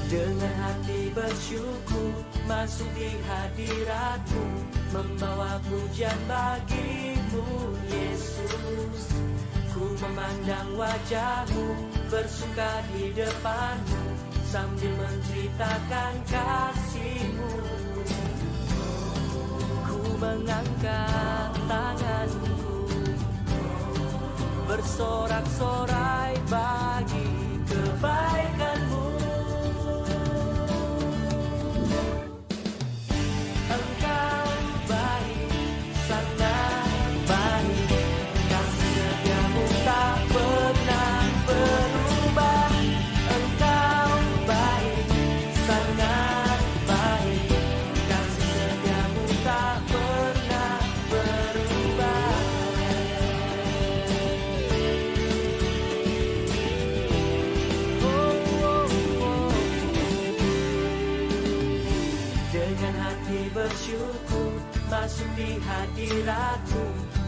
Dengan hati bersyukur masuk di hadirat-Mu, membawa pujian bagi-Mu Yesus. Ku memandang wajah-Mu, bersuka di depan-Mu, sambil menceritakan kasih-Mu. Ku mengangkat tanganku, bersorak-sorai bagi kebaikan-Mu. Engkau baik, sangat baik, kasih setiamu tak pernah berubah. Engkau baik, sangat baik, kasih setiamu tak pernah berubah. Dengan hati bersyukur masuk di hadirat-Mu,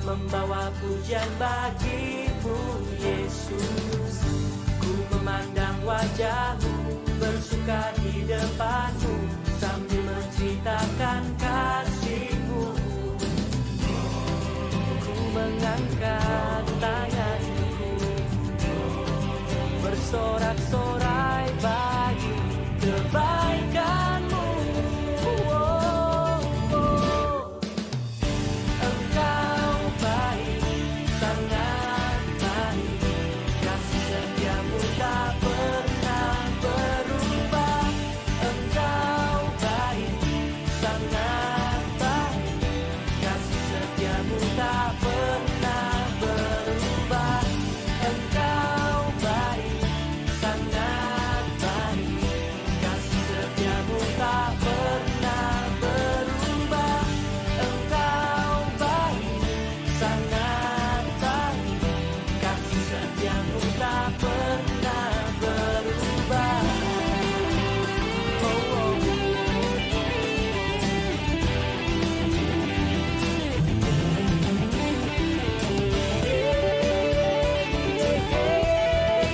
membawa pujian bagi-Mu Yesus. Ku memandang wajah-Mu, bersuka di depan-Mu, sambil menceritakan kasih-Mu. Ku mengangkat tanganku, bersorak-sorai bagi kebaikan-Mu. Engkau baik, sangat baik, kasih setiamu tak pernah berubah. Engkau baik, sangat baik, kasih setiamu tak pernah berubah. Engkau baik, sangat baik, kasih setiamu tak pernah berubah. Engkau baik, sangat baik, kasih setiamu tak pernah berubah. Engkau baik,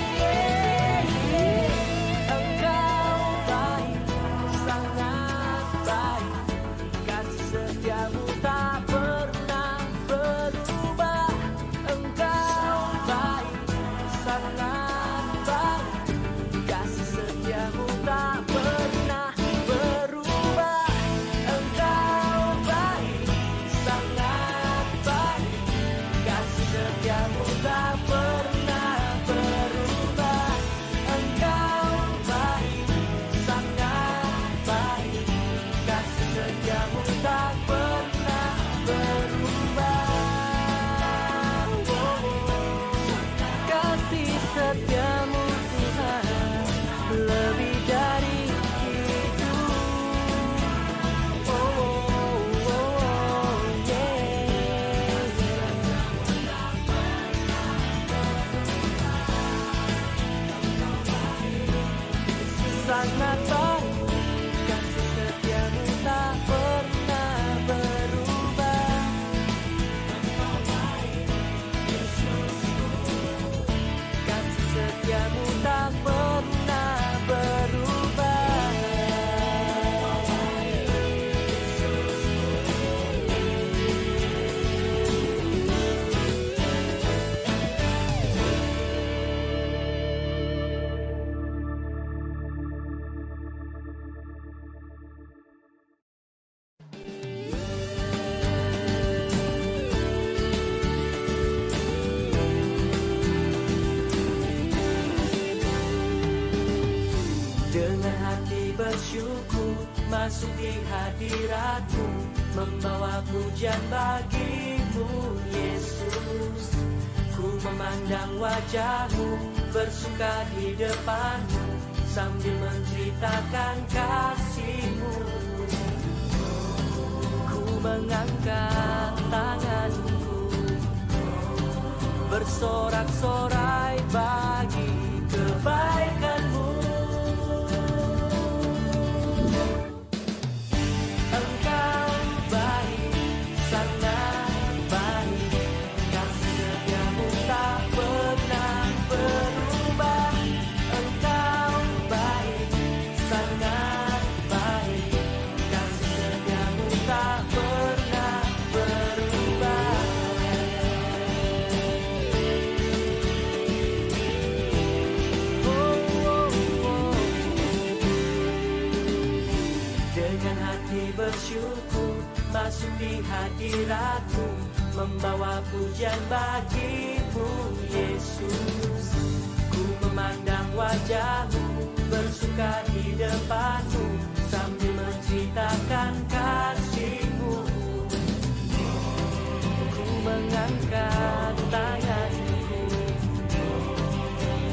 sangat baik, kasih setiamu tak pernah berubah. Engkau baik, sangat baik, kasih setiamu tak pernah berubah. Engkau baik, sangat baik, kasih setiamu tak pernah berubah. Engkau baik, sangat baik, kasih setiamu tak pernah berubah. Kasih setiamu Tuhan lebih dari hidup. Sangat baik, kasih setiamu tak pernah berubah. Kasih setiamu tak pernah berubah. Dengan hati bersyukur masuk di hadirat-Mu, membawa pujian bagi-Mu Yesus. Ku memandang wajah-Mu, bersuka di depan-Mu, sambil menceritakan kasih-Mu. Ku mengangkat tanganku, bersorak-sorai bagi kebaikan-Mu. Engkau baik, sangat baik, kasih setiamu tak pernah berubah. Engkau baik, sangat pujian bagimu Yesus. Ku memandang wajahmu, bersuka di depanmu, sambil menceritakan kasihmu. Ku mengangkat tanganku,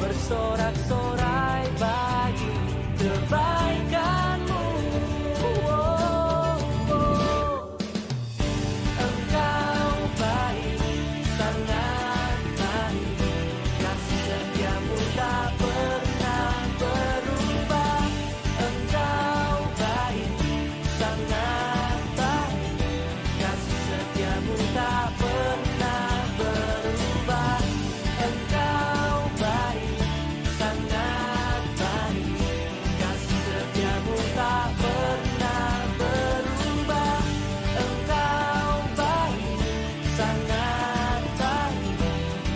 bersorak-sorai bagi kebaikanmu. Engkau baik, sangat baik, kasih setiamu tak pernah berubah. Engkau baik, sangat baik, kasih setiamu tak pernah berubah. Engkau baik, sangat baik, kasih setiamu tak pernah berubah. Engkau baik, sangat baik,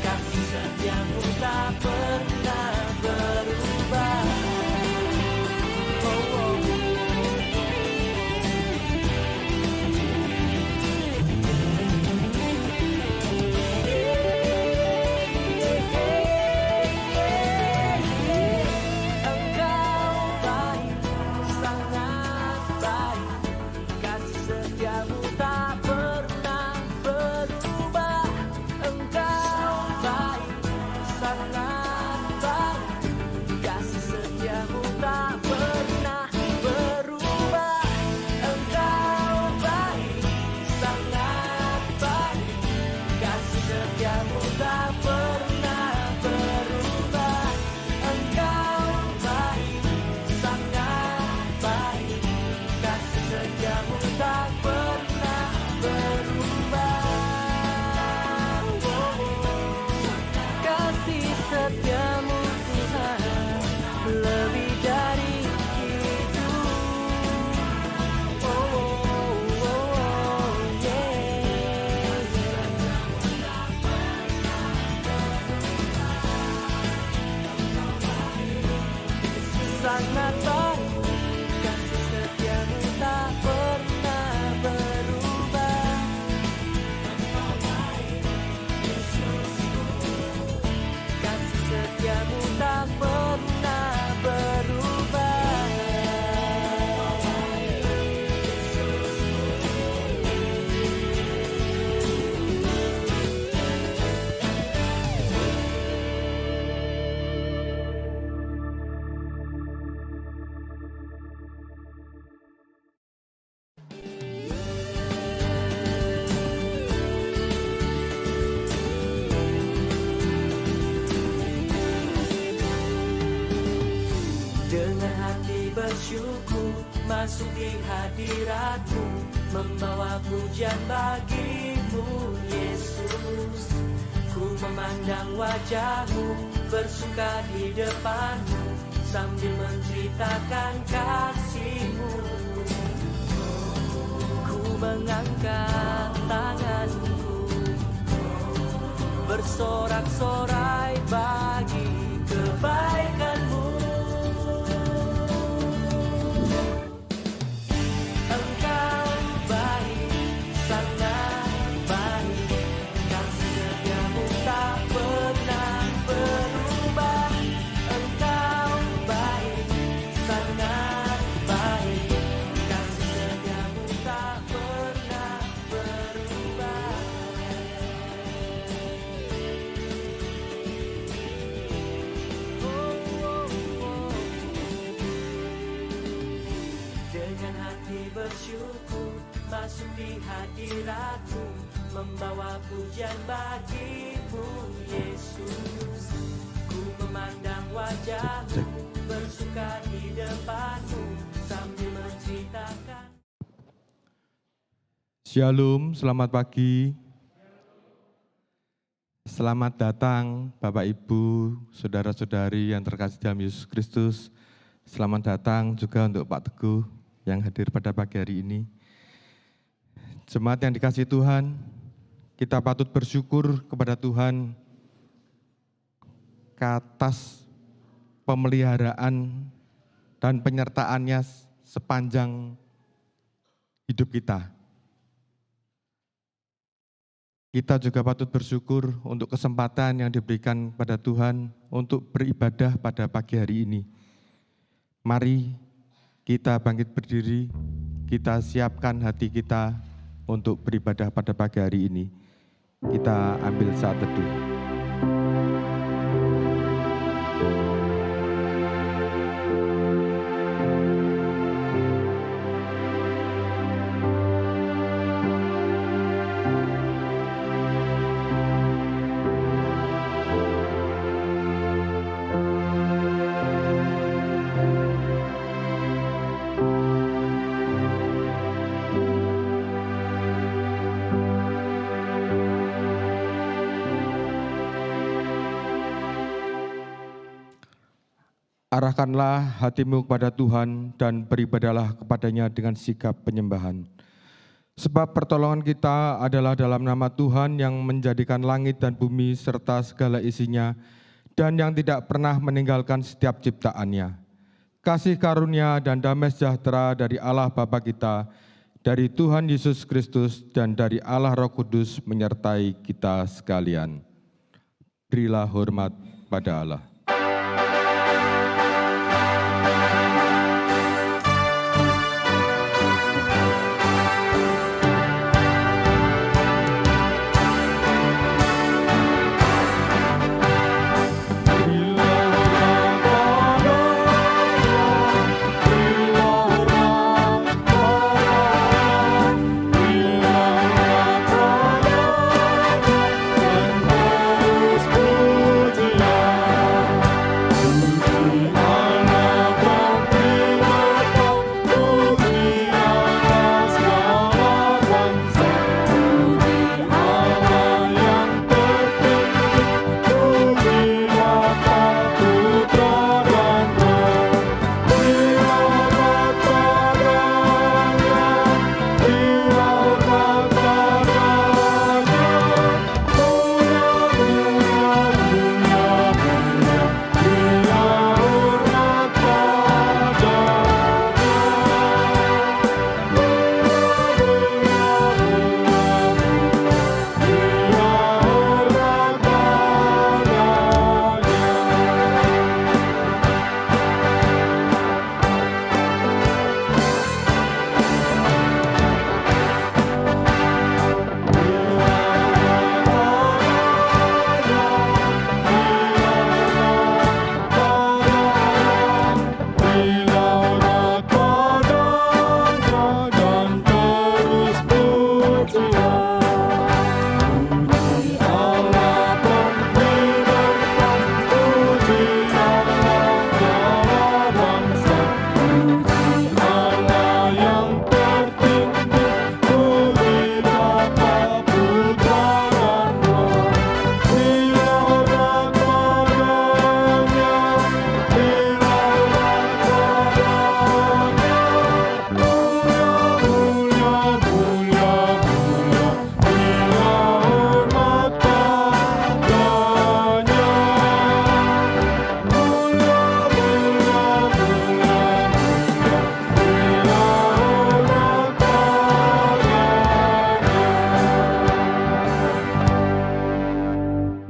kasih setiamu tak pernah berubah. Oh, oh. Engkau baik, sangat baik, kasih setiamu tak pernah berubah. Engkau baik, sangat baik, kasih setiamu tak pernah berubah. Engkau baik, sangat baik, kasih setiamu tak pernah berubah. Engkau baik, sangat baik, kasih setiamu tak pernah berubah. Kasih setiamu Tuhan lebih dari itu. Sangat baik, kasih setiamu tak pernah berubah. Kasih setiamu tak pernah berubah. Dengan hati bersyukur masuk di hadirat-Mu, membawa pujian bagimu Yesus. Ku memandang wajah-Mu, bersuka di depan-Mu, sambil menceritakan kasih-Mu. Ku mengangkat tanganku, bersorak-sorai bagi kebaikan-Mu. Engkau baik, sangat baik, kasih setiamu tak pernah berubah. Engkau baik, sangat baik, kasih setiamu tak pernah berubah. Dengan hati bersyukur masuk di hadirat-Mu, membawa pujian bagimu Yesus. Ku memandang wajah-Mu, bersuka di depan-Mu, sambil menceritakan. Shalom, selamat pagi. Selamat datang Bapak Ibu, Saudara-saudari yang terkasih dalam Yesus Kristus. Selamat datang juga untuk Pak Teguh yang hadir pada pagi hari ini. Jemaat yang dikasihi Tuhan, kita patut bersyukur kepada Tuhan ke atas pemeliharaan dan penyertaannya sepanjang hidup kita. Kita juga patut bersyukur untuk kesempatan yang diberikan pada Tuhan untuk beribadah pada pagi hari ini. Mari kita bangkit berdiri, kita siapkan hati kita untuk beribadah pada pagi hari ini. Kita ambil saat teduh. Arahkanlah hatimu kepada Tuhan dan beribadahlah kepadanya dengan sikap penyembahan. Sebab pertolongan kita adalah dalam nama Tuhan yang menjadikan langit dan bumi serta segala isinya dan yang tidak pernah meninggalkan setiap ciptaannya. Kasih karunia dan damai sejahtera dari Allah Bapa kita, dari Tuhan Yesus Kristus dan dari Allah Roh Kudus menyertai kita sekalian. Berilah hormat pada Allah.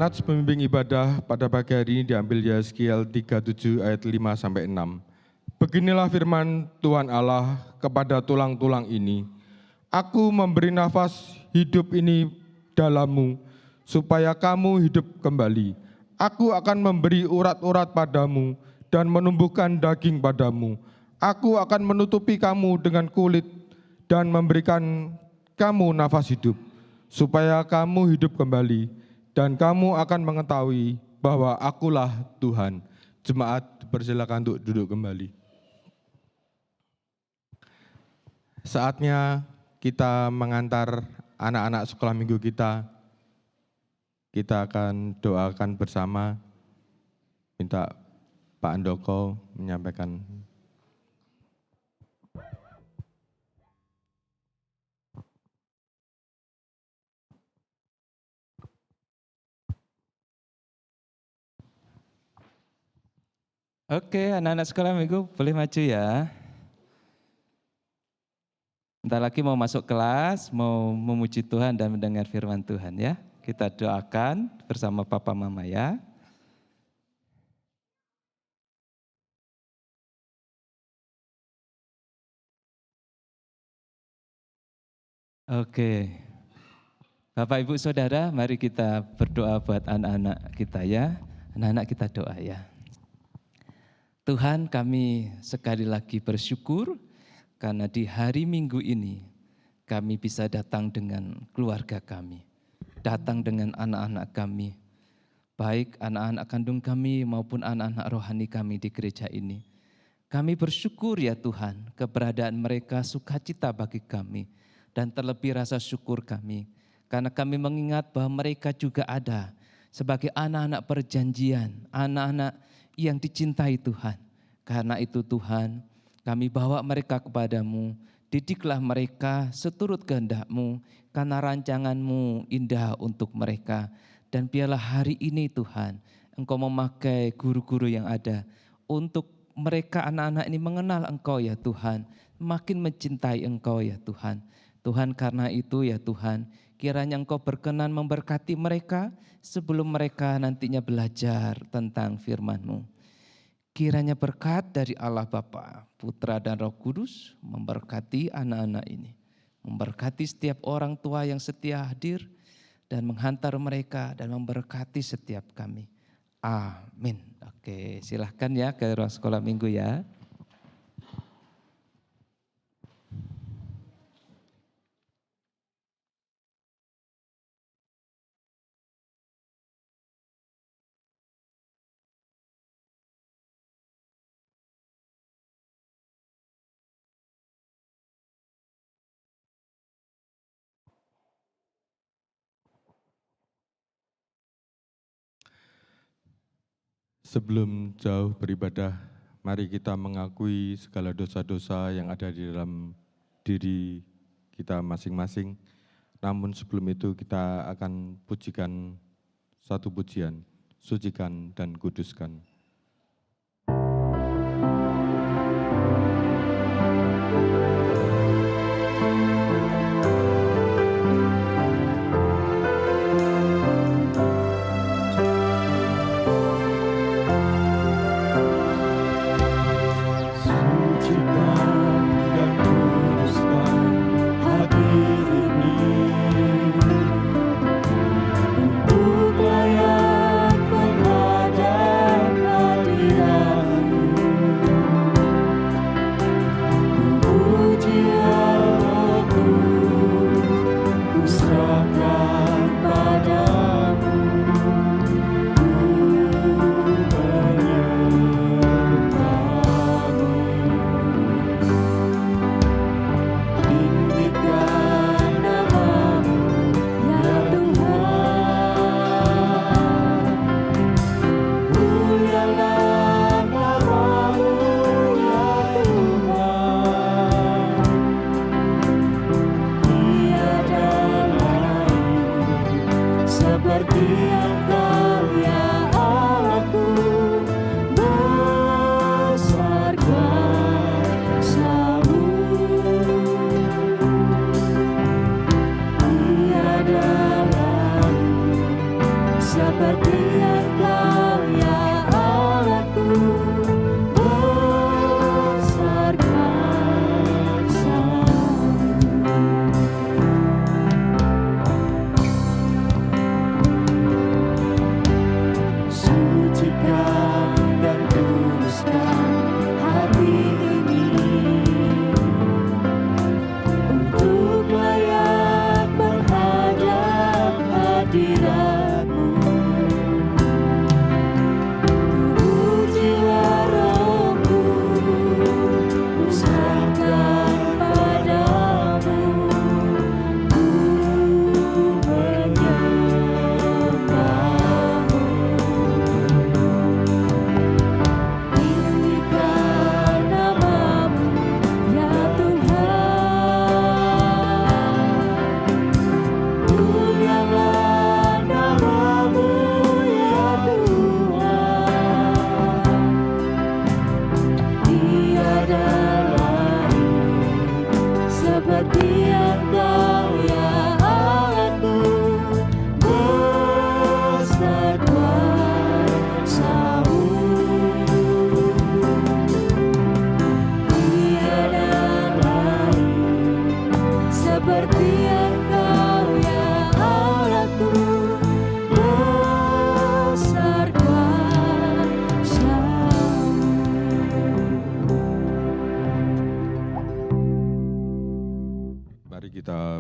Nats pembimbing ibadah pada pagi hari ini diambil Yeskiel 37 ayat 5-6. Beginilah firman Tuhan Allah kepada tulang-tulang ini. Aku memberi nafas hidup ini dalammu, supaya kamu hidup kembali. Aku akan memberi urat-urat padamu dan menumbuhkan daging padamu. Aku akan menutupi kamu dengan kulit dan memberikan kamu nafas hidup, supaya kamu hidup kembali. Dan kamu akan mengetahui bahwa akulah Tuhan. Jemaat dipersilakan untuk duduk kembali. Saatnya kita mengantar anak-anak sekolah minggu kita. Kita akan doakan bersama. Minta Pak Andoko menyampaikan. Oke, anak-anak sekolah minggu boleh maju ya. Bentar lagi mau masuk kelas, mau memuji Tuhan dan mendengar firman Tuhan ya. Kita doakan bersama Papa Mama ya. Oke. Bapak Ibu Saudara, mari kita berdoa buat anak-anak kita ya. Anak-anak kita doa ya. Tuhan, kami sekali lagi bersyukur karena di hari Minggu ini kami bisa datang dengan keluarga kami, datang dengan anak-anak kami, baik anak-anak kandung kami maupun anak-anak rohani kami di gereja ini. Kami bersyukur ya Tuhan, keberadaan mereka sukacita bagi kami dan terlebih rasa syukur kami karena kami mengingat bahwa mereka juga ada sebagai anak-anak perjanjian, anak-anak yang dicintai Tuhan. Karena itu Tuhan, kami bawa mereka kepadamu, didiklah mereka seturut kehendak-Mu, karena rancangan-Mu indah untuk mereka. Dan biarlah hari ini Tuhan, Engkau memakai guru-guru yang ada, untuk mereka anak-anak ini mengenal Engkau ya Tuhan, makin mencintai Engkau ya Tuhan. Tuhan karena itu ya Tuhan, kiranya Engkau berkenan memberkati mereka sebelum mereka nantinya belajar tentang firman-Mu. Kiranya berkat dari Allah Bapa, Putra dan Roh Kudus memberkati anak-anak ini. Memberkati setiap orang tua yang setia hadir dan menghantar mereka dan memberkati setiap kami. Amin. Oke, silahkan ya ke ruang sekolah minggu ya. Sebelum jauh beribadah, mari kita mengakui segala dosa-dosa yang ada di dalam diri kita masing-masing. Namun sebelum itu kita akan pujikan satu pujian, sucikan dan kuduskan.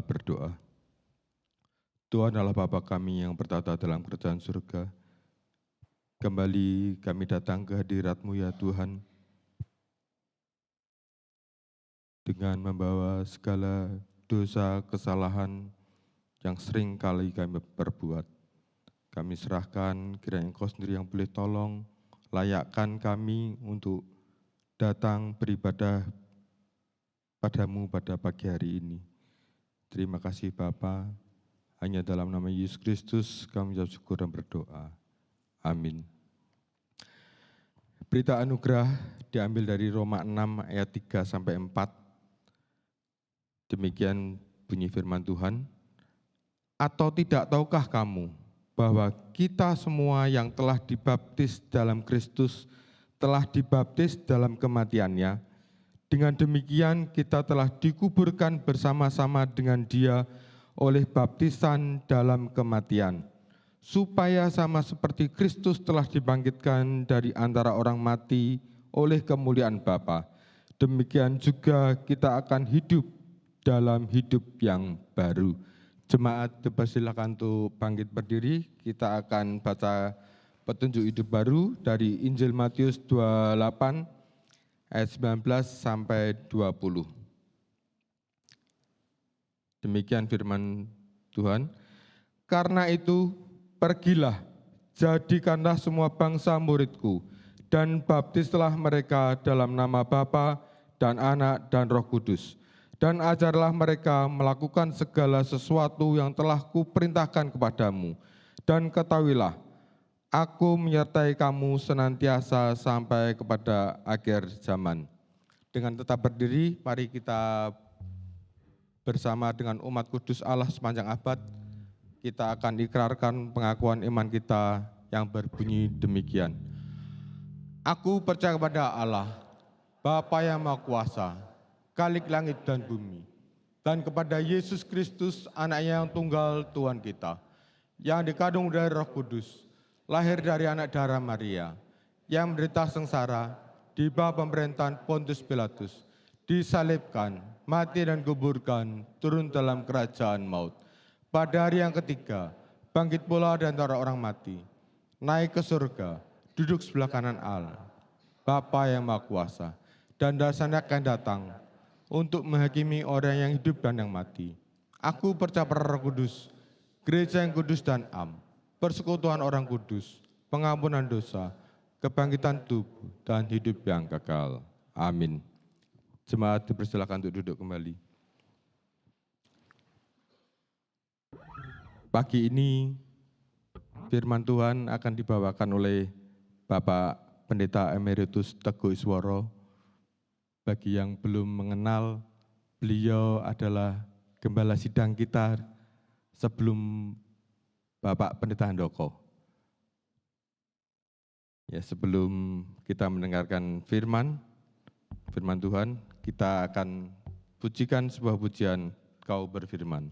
berdoa. Tuhan adalah Bapa kami yang bertata dalam kerajaan surga. Kembali kami datang ke hadirat-Mu ya Tuhan, dengan membawa segala dosa, kesalahan yang sering kali kami perbuat. Kami serahkan kiranya Engkau sendiri yang boleh tolong, layakkan kami untuk datang beribadah padamu pada pagi hari ini. Terima kasih Bapa, hanya dalam nama Yesus Kristus kami ucap syukur dan berdoa. Amin. Berita anugerah diambil dari Roma 6 ayat 3-4. Demikian bunyi firman Tuhan. Atau tidak tahukah kamu bahwa kita semua yang telah dibaptis dalam Kristus telah dibaptis dalam kematiannya? Dengan demikian kita telah dikuburkan bersama-sama dengan Dia oleh baptisan dalam kematian, supaya sama seperti Kristus telah dibangkitkan dari antara orang mati oleh kemuliaan Bapa, demikian juga kita akan hidup dalam hidup yang baru. Jemaat dipersilakan untuk bangkit berdiri. Kita akan baca petunjuk hidup baru dari Injil Matius 28 ayat 19 sampai 20. Demikian firman Tuhan. Karena itu pergilah, jadikanlah semua bangsa muridku, dan baptislah mereka dalam nama Bapa dan Anak dan Roh Kudus. Dan ajarlah mereka melakukan segala sesuatu yang telah kuperintahkan kepadamu. Dan ketahuilah, aku menyertai kamu senantiasa sampai kepada akhir zaman. Dengan tetap berdiri, mari kita bersama dengan umat kudus Allah sepanjang abad, kita akan ikrarkan pengakuan iman kita yang berbunyi demikian. Aku percaya kepada Allah, Bapa yang Maha Kuasa, Khalik langit dan bumi, dan kepada Yesus Kristus, Anaknya yang tunggal Tuhan kita, yang dikandung dari Roh Kudus, lahir dari anak darah Maria, yang menderita sengsara di bawah pemerintahan Pontius Pilatus, disalibkan, mati dan kuburkan, turun dalam kerajaan maut. Pada hari yang ketiga, bangkit pula dari antara orang mati, naik ke surga, duduk sebelah kanan Allah, Bapa yang Maha Kuasa, dan dari sana akan datang untuk menghakimi orang yang hidup dan yang mati. Aku percaya pada Roh Kudus, gereja yang kudus dan am, persekutuan orang kudus, pengampunan dosa, kebangkitan tubuh, dan hidup yang kekal. Amin. Jemaat dipersilakan untuk duduk kembali. Pagi ini firman Tuhan akan dibawakan oleh Bapak Pendeta Emeritus Teguh Isworo. Bagi yang belum mengenal, beliau adalah gembala sidang kita sebelum Bapak Pendeta Handoko. Ya, sebelum kita mendengarkan firman Tuhan, kita akan pujikan sebuah pujian Kau berfirman.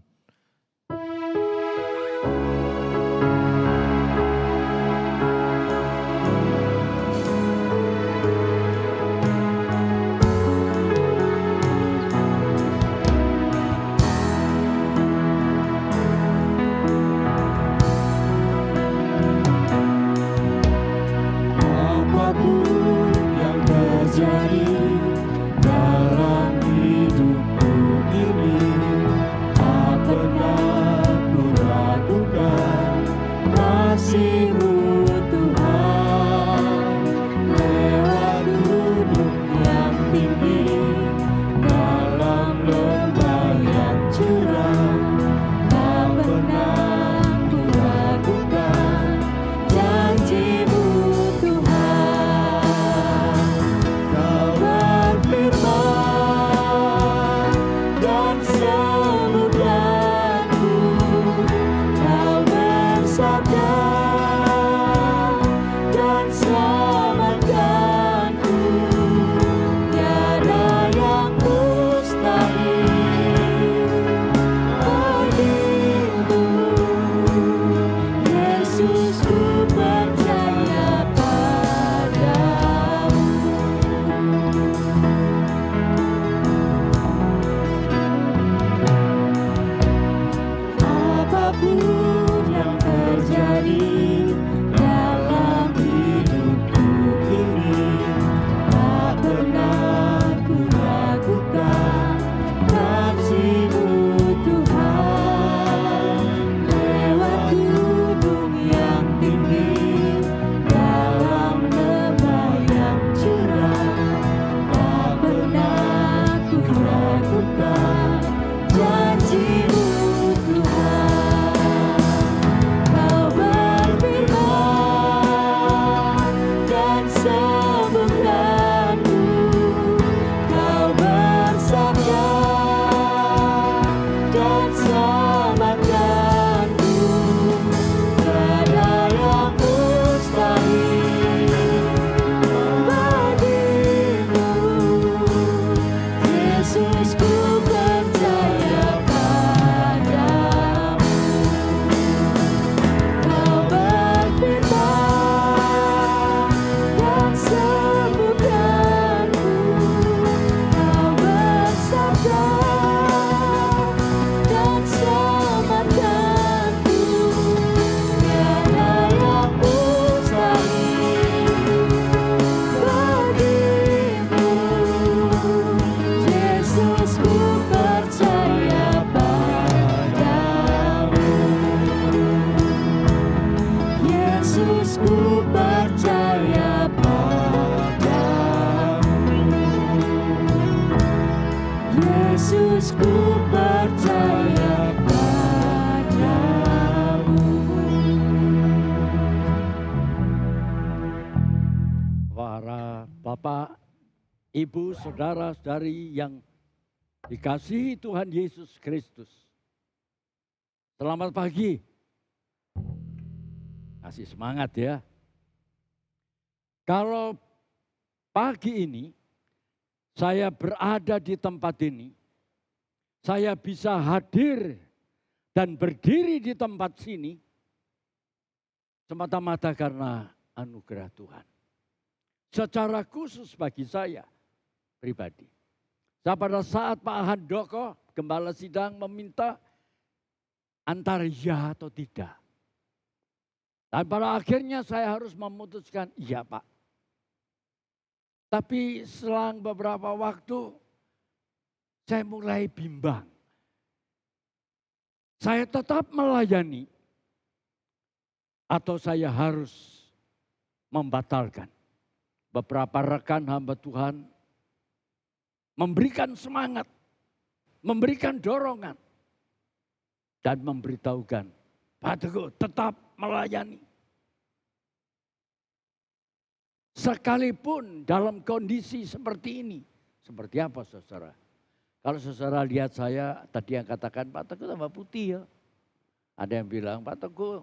Sabda Yesus, ku percaya padamu. Yesus, ku percaya padamu. Para Bapak, Ibu, saudara-saudari yang dikasihi Tuhan Yesus Kristus. Selamat pagi. Kasih semangat ya. Kalau pagi ini saya berada di tempat ini, saya bisa hadir dan berdiri di tempat sini semata-mata karena anugerah Tuhan. Secara khusus bagi saya pribadi. Pada saat Pak Handoko, Gembala Sidang meminta antara ya atau tidak. Dan pada akhirnya saya harus memutuskan iya Pak. Tapi selang beberapa waktu saya mulai bimbang. Saya tetap melayani atau saya harus membatalkan. Beberapa rekan hamba Tuhan memberikan semangat, memberikan dorongan, dan memberitahukan, Pak Teguh tetap melayani. Sekalipun dalam kondisi seperti ini. Seperti apa saudara? Kalau saudara lihat saya, tadi yang katakan Pak Teguh tambah putih ya. Ada yang bilang Pak Teguh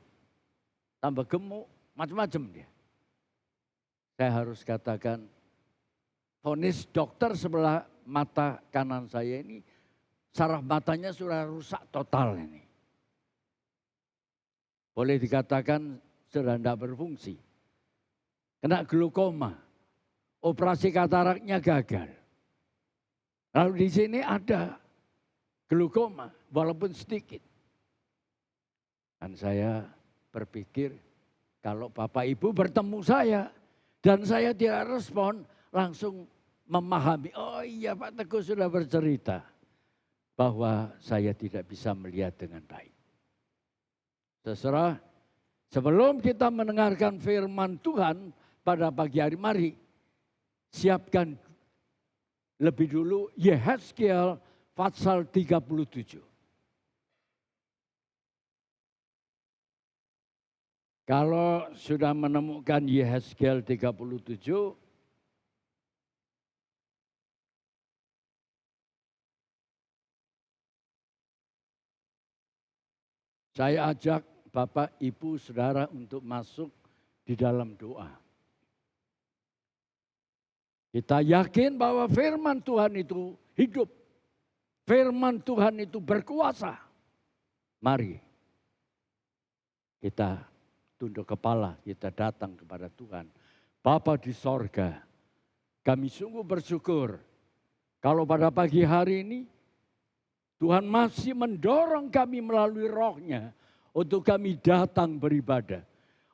tambah gemuk, macam-macam dia. Saya harus katakan, vonis dokter sebelah mata kanan saya ini, saraf matanya sudah rusak total ini. Boleh dikatakan sudah tidak berfungsi. Kena glaukoma, operasi kataraknya gagal. Lalu di sini ada glaukoma, walaupun sedikit. Dan saya berpikir, kalau Bapak Ibu bertemu saya, dan saya tidak respon, langsung memahami, oh iya Pak Teguh sudah bercerita, bahwa saya tidak bisa melihat dengan baik. Terserah, sebelum kita mendengarkan firman Tuhan, pada pagi hari, mari siapkan lebih dulu Yehezkiel pasal 37. Kalau sudah menemukan Yehezkiel 37, saya ajak Bapak, Ibu, Saudara untuk masuk di dalam doa. Kita yakin bahwa firman Tuhan itu hidup. Firman Tuhan itu berkuasa. Mari kita tunduk kepala, kita datang kepada Tuhan. Bapa di sorga, kami sungguh bersyukur kalau pada pagi hari ini Tuhan masih mendorong kami melalui rohnya untuk kami datang beribadah.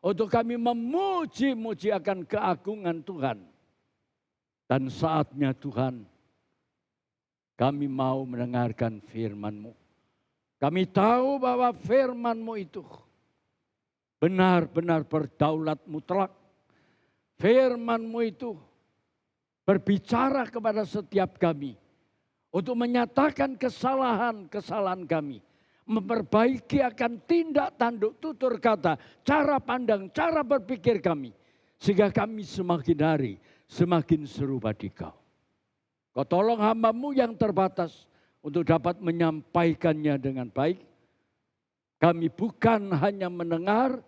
Untuk kami memuji-muji akan keagungan Tuhan. Dan saatnya Tuhan, kami mau mendengarkan firman-Mu. Kami tahu bahwa firman-Mu itu benar-benar berdaulat mutlak. Firman-Mu itu berbicara kepada setiap kami untuk menyatakan kesalahan-kesalahan kami. Memperbaiki akan tindak tanduk tutur kata, cara pandang, cara berpikir kami. Sehingga kami semakin hari semakin serupa di Kau. Kau tolong hamba-Mu yang terbatas untuk dapat menyampaikannya dengan baik. Kami bukan hanya mendengar,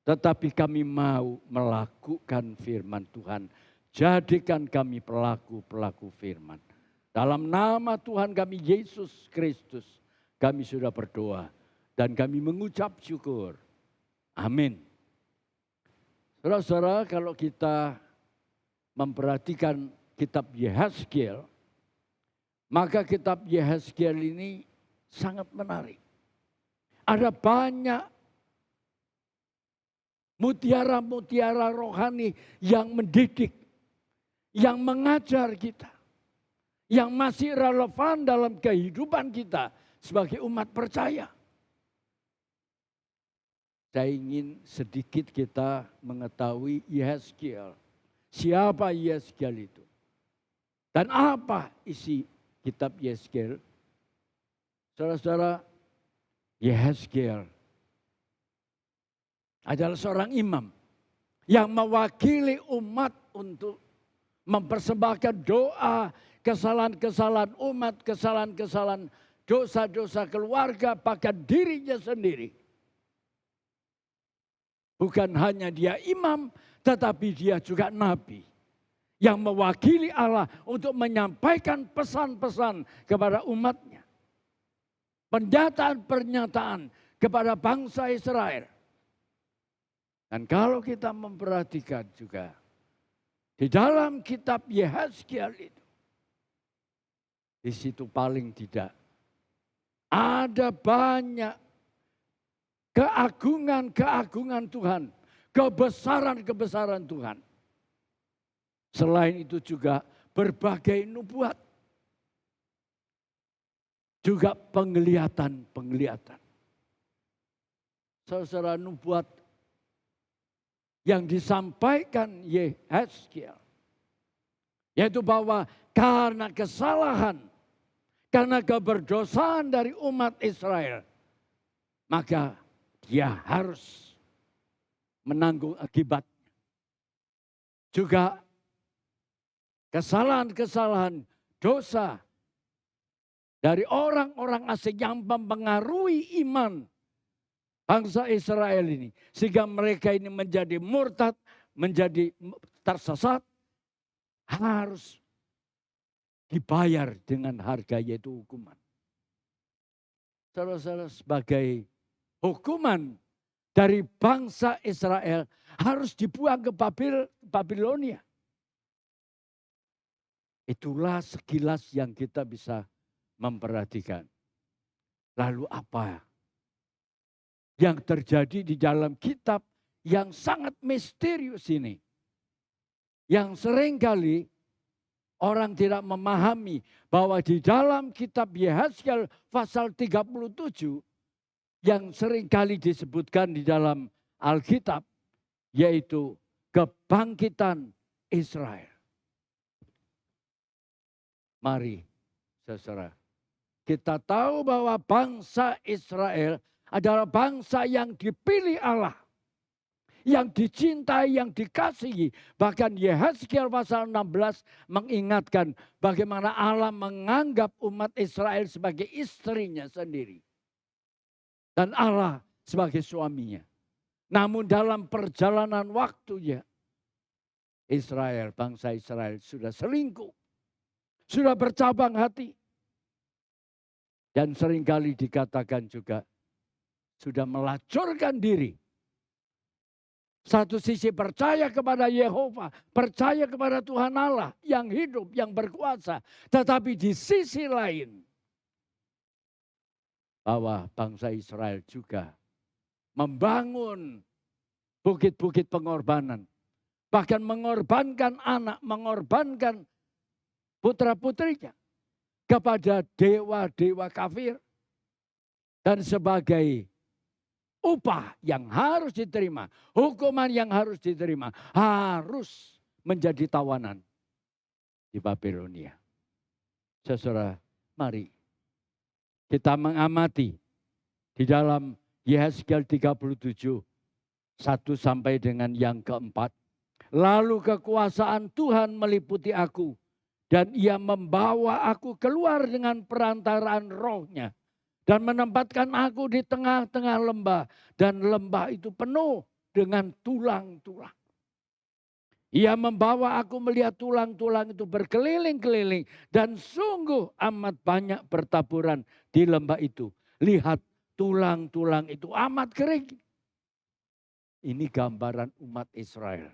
tetapi kami mau melakukan firman Tuhan. Jadikan kami pelaku-pelaku firman. Dalam nama Tuhan kami Yesus Kristus, kami sudah berdoa dan kami mengucap syukur. Amin. Saudara-saudara, kalau kita memperhatikan kitab Yehezkiel, maka kitab Yehezkiel ini sangat menarik. Ada banyak mutiara-mutiara rohani yang mendidik, yang mengajar kita, yang masih relevan dalam kehidupan kita sebagai umat percaya. saya ingin sedikit kita mengetahui Yehezkiel. Siapa Yehezkiel itu? Dan apa isi kitab Yehezkiel? Saudara-saudara, Yehezkiel adalah seorang imam yang mewakili umat untuk mempersembahkan doa, kesalahan-kesalahan umat, kesalahan-kesalahan dosa-dosa keluarga, bahkan dirinya sendiri. Bukan hanya dia imam, tetapi dia juga nabi yang mewakili Allah untuk menyampaikan pesan-pesan kepada umatnya. Pernyataan-pernyataan kepada bangsa Israel. Dan kalau kita memperhatikan juga, di dalam kitab Yehezkiel itu, di situ paling tidak ada banyak keagungan-keagungan Tuhan, kebesaran-kebesaran Tuhan. Selain itu juga berbagai nubuat. Juga penglihatan-penglihatan. Saudara, nubuat yang disampaikan Yehezkiel, yaitu bahwa karena kesalahan, karena keberdosaan dari umat Israel, maka dia harus menanggung akibat. Juga kesalahan-kesalahan dosa dari orang-orang asing yang mempengaruhi iman bangsa Israel ini. Sehingga mereka ini menjadi murtad, menjadi tersesat, harus dibayar dengan harga, yaitu hukuman. Saudara-saudara, sebagai hukuman dari bangsa Israel harus dibuang ke Babilonia. Itulah sekilas yang kita bisa memperhatikan. Lalu apa yang terjadi di dalam kitab yang sangat misterius ini? Yang seringkali orang tidak memahami bahwa di dalam kitab Yehezkiel pasal 37 yang seringkali disebutkan di dalam Alkitab, yaitu kebangkitan Israel. Mari, saudara, kita tahu bahwa bangsa Israel adalah bangsa yang dipilih Allah, yang dicintai, yang dikasihi. Bahkan Yehezkiel pasal 16 mengingatkan bagaimana Allah menganggap umat Israel sebagai istrinya sendiri. Dan Allah sebagai suaminya. Namun dalam perjalanan waktunya, Israel, bangsa Israel sudah selingkuh. Sudah bercabang hati. Dan seringkali dikatakan juga sudah melacurkan diri. Satu sisi percaya kepada Yehova, percaya kepada Tuhan Allah yang hidup, yang berkuasa. Tetapi di sisi lain, bahwa bangsa Israel juga membangun bukit-bukit pengorbanan. Bahkan mengorbankan anak, mengorbankan putra-putrinya kepada dewa-dewa kafir. Dan sebagai upah yang harus diterima, hukuman yang harus diterima, harus menjadi tawanan di Babilonia. Saudara, mari kita mengamati di dalam Yehezkiel 37, 1 sampai dengan yang keempat. Lalu kekuasaan Tuhan meliputi aku, dan ia membawa aku keluar dengan perantaraan rohnya. Dan menempatkan aku di tengah-tengah lembah. Dan lembah itu penuh dengan tulang-tulang. Ia membawa aku melihat tulang-tulang itu berkeliling-keliling. Dan sungguh amat banyak bertaburan di lembah itu. Lihat tulang-tulang itu amat kering. Ini gambaran umat Israel.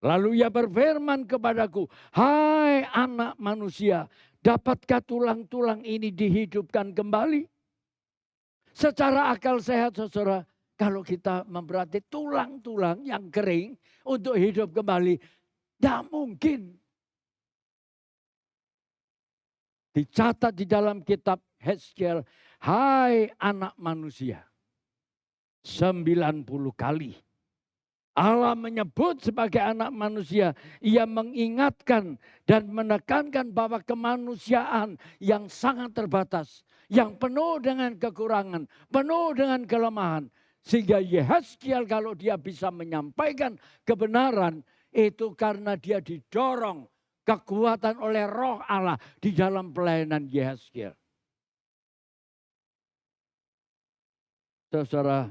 Lalu ia berfirman kepadaku, hai anak manusia, dapatkah tulang-tulang ini dihidupkan kembali? Secara akal sehat, saudara, kalau kita memperhati tulang-tulang yang kering untuk hidup kembali, tidak mungkin. Dicatat di dalam kitab Yehezkiel, hai anak manusia. 90 kali. Allah menyebut sebagai anak manusia. Ia mengingatkan dan menekankan bahwa kemanusiaan yang sangat terbatas. Yang penuh dengan kekurangan, penuh dengan kelemahan. Sehingga Yehezkiel kalau dia bisa menyampaikan kebenaran, itu karena dia didorong kekuatan oleh roh Allah di dalam pelayanan Yehezkiel. Saudara,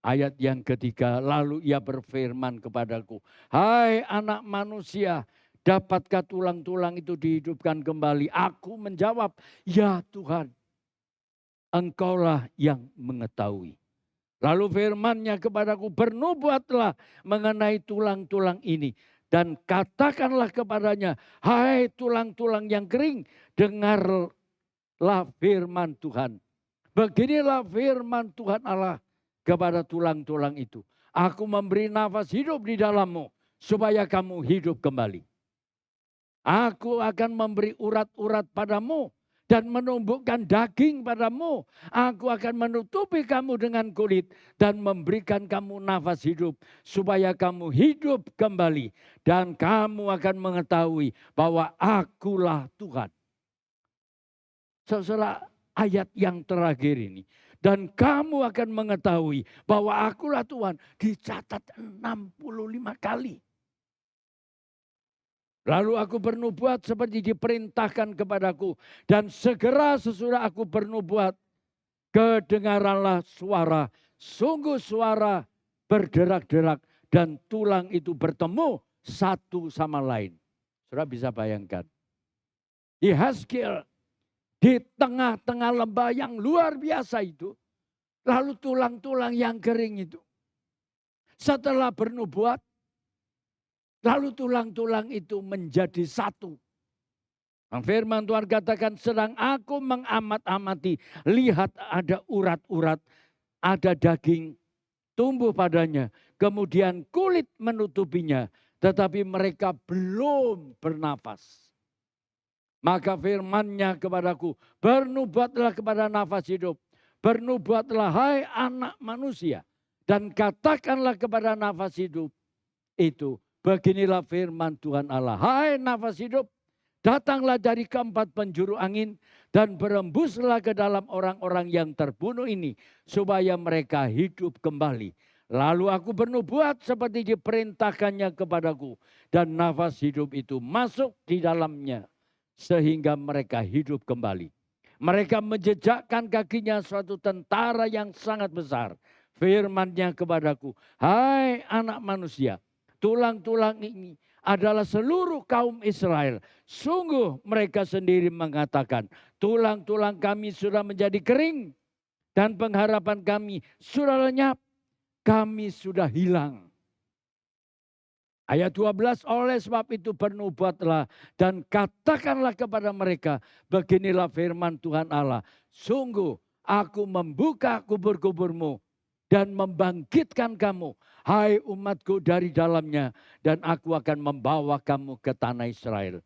ayat yang ketiga, lalu ia berfirman kepadaku, hai anak manusia, dapatkah tulang-tulang itu dihidupkan kembali? Aku menjawab, ya Tuhan, Engkaulah yang mengetahui. Lalu firman-Nya kepadaku, bernubuatlah mengenai tulang-tulang ini. Dan katakanlah kepadanya, hai tulang-tulang yang kering, dengarlah firman Tuhan. Beginilah firman Tuhan Allah kepada tulang-tulang itu. Aku memberi nafas hidup di dalammu, supaya kamu hidup kembali. Aku akan memberi urat-urat padamu, dan menumbuhkan daging padamu. Aku akan menutupi kamu dengan kulit dan memberikan kamu nafas hidup supaya kamu hidup kembali. Dan kamu akan mengetahui bahwa akulah Tuhan. Saudara, ayat yang terakhir ini. Dan kamu akan mengetahui bahwa akulah Tuhan, dicatat 65 kali. Lalu aku bernubuat seperti diperintahkan kepadaku. Dan segera sesudah aku bernubuat, kedengaranlah suara. Sungguh suara berderak-derak. Dan tulang itu bertemu satu sama lain. Saudara bisa bayangkan. Yehezkiel di tengah-tengah lembah yang luar biasa itu. Lalu tulang-tulang yang kering itu. Setelah bernubuat, lalu tulang-tulang itu menjadi satu. Firman Tuhan katakan, sedang aku mengamat-amati, lihat ada urat-urat, ada daging tumbuh padanya. Kemudian kulit menutupinya, tetapi mereka belum bernafas. Maka firman-Nya kepadaku, bernubuatlah kepada nafas hidup. Bernubuatlah hai anak manusia. Dan katakanlah kepada nafas hidup itu, beginilah firman Tuhan Allah. Hai nafas hidup, datanglah dari keempat penjuru angin dan berembuslah ke dalam orang-orang yang terbunuh ini, supaya mereka hidup kembali. Lalu aku bernubuat seperti diperintahkannya kepadaku, dan nafas hidup itu masuk di dalamnya, sehingga mereka hidup kembali. Mereka menjejakkan kakinya suatu tentara yang sangat besar. Firman-Nya kepadaku, hai anak manusia, tulang-tulang ini adalah seluruh kaum Israel. Sungguh mereka sendiri mengatakan, tulang-tulang kami sudah menjadi kering. Dan pengharapan kami sudah lenyap. Kami sudah hilang. Ayat 12, oleh sebab itu bernubuatlah dan katakanlah kepada mereka, beginilah firman Tuhan Allah. Sungguh aku membuka kubur-kuburmu dan membangkitkan kamu, hai umatku dari dalamnya, dan aku akan membawa kamu ke tanah Israel.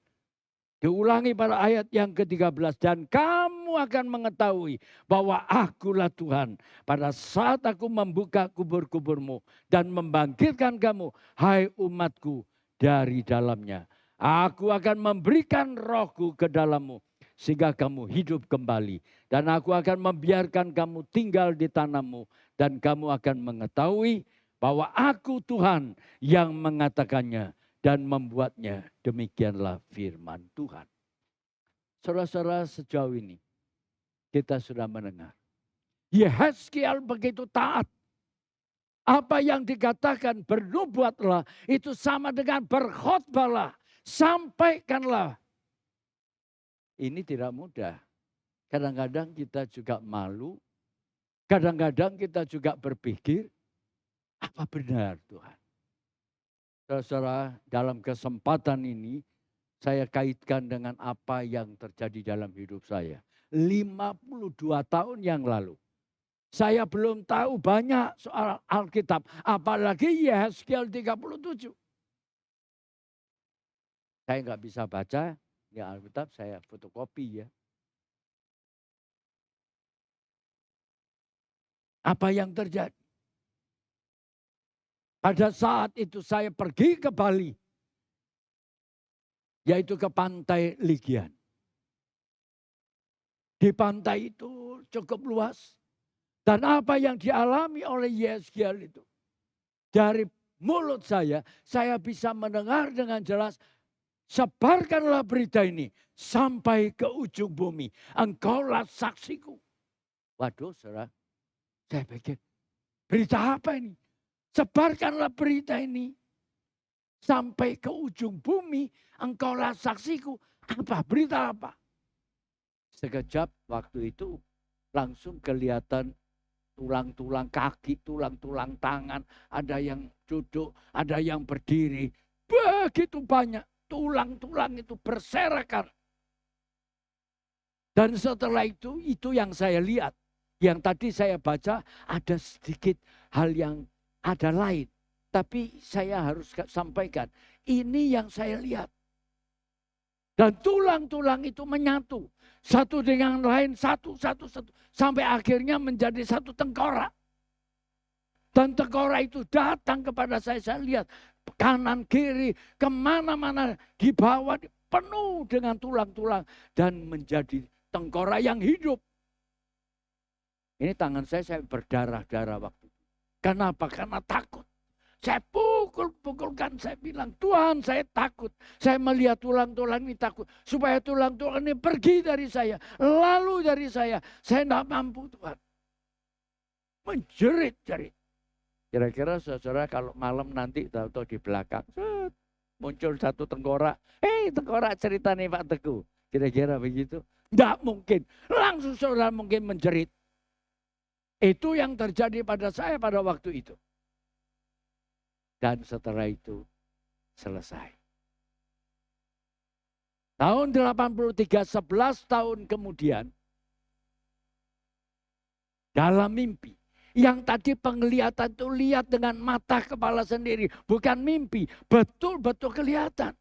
Diulangi pada ayat yang ke-13, dan kamu akan mengetahui bahwa akulah Tuhan pada saat aku membuka kubur-kuburmu dan membangkitkan kamu, hai umatku dari dalamnya. Aku akan memberikan rohku ke dalammu sehingga kamu hidup kembali. Dan aku akan membiarkan kamu tinggal di tanahmu. Dan kamu akan mengetahui bahwa aku Tuhan yang mengatakannya dan membuatnya. Demikianlah firman Tuhan. Saudara-saudara, sejauh ini kita sudah mendengar. Yehezkiel begitu taat. Apa yang dikatakan bernubuatlah itu sama dengan berkhotbahlah. Sampaikanlah. Ini tidak mudah. Kadang-kadang kita juga malu. Kadang-kadang kita juga berpikir, apa benar Tuhan? Saudara, dalam kesempatan ini saya kaitkan dengan apa yang terjadi dalam hidup saya. 52 tahun yang lalu. Saya belum tahu banyak soal Alkitab. Apalagi Yehezkiel 37. Saya nggak bisa baca, ya Alkitab saya fotokopi ya. Apa yang terjadi? Pada saat itu saya pergi ke Bali, yaitu ke pantai Ligian. Di pantai itu cukup luas. Dan apa yang dialami oleh Yeskiel itu, dari mulut saya bisa mendengar dengan jelas, sebarkanlah berita ini sampai ke ujung bumi. Engkaulah saksiku. Waduh, saudara, saya pikir, berita apa ini? Sebarkanlah berita ini sampai ke ujung bumi. Engkaulah saksiku. Apa? Berita apa? Sekejap waktu itu langsung kelihatan tulang-tulang kaki, tulang-tulang tangan. Ada yang duduk, ada yang berdiri. Begitu banyak tulang-tulang itu berserakan. Dan setelah itu yang saya lihat. Yang tadi saya baca ada sedikit hal yang ada lain. Tapi saya harus sampaikan. Ini yang saya lihat. Dan tulang-tulang itu menyatu. Satu dengan lain, satu. Sampai akhirnya menjadi satu tengkorak. Dan tengkorak itu datang kepada saya lihat. Kanan, kiri, kemana-mana. Di bawah, penuh dengan tulang-tulang. Dan menjadi tengkorak yang hidup. Ini tangan saya berdarah-darah waktu itu. Kenapa? Karena takut. Saya pukul-pukulkan, saya bilang, Tuhan saya takut. Saya melihat tulang-tulang ini takut. Supaya tulang-tulang ini pergi dari saya. Lalu dari saya tidak mampu Tuhan. Menjerit-jerit. Kira-kira saudara kalau malam nanti tahu di belakang. Muncul satu tengkorak. Tengkorak cerita nih Pak Teguh. Kira-kira begitu. Tidak mungkin. Langsung saudara mungkin menjerit. Itu yang terjadi pada saya pada waktu itu. Dan setelah itu selesai. Tahun 83, 11 tahun kemudian. Dalam mimpi. Yang tadi penglihatan itu lihat dengan mata kepala sendiri. Bukan mimpi. Betul-betul kelihatan.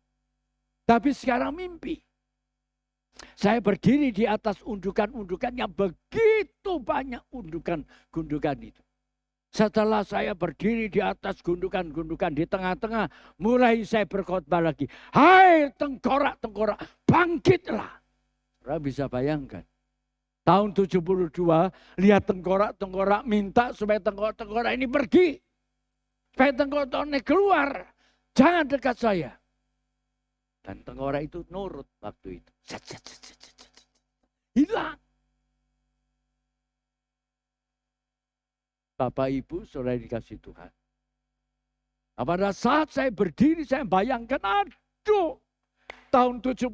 Tapi sekarang mimpi. Saya berdiri di atas undukan-undukan yang begitu banyak gundukan itu. Setelah saya berdiri di atas gundukan-gundukan di tengah-tengah, mulai saya berkhotbah lagi. Hai tengkorak-tengkorak, bangkitlah. Saudara bisa bayangkan. Tahun 72, lihat tengkorak-tengkorak minta supaya tengkorak-tengkorak ini pergi. Supaya tengkorak ini keluar. Jangan dekat saya. Dan tengkorak itu nurut waktu itu. Hilang. Bapak Ibu saudara dikasih Tuhan. Nah, pada saat saya berdiri saya bayangkan, aduh. Tahun 72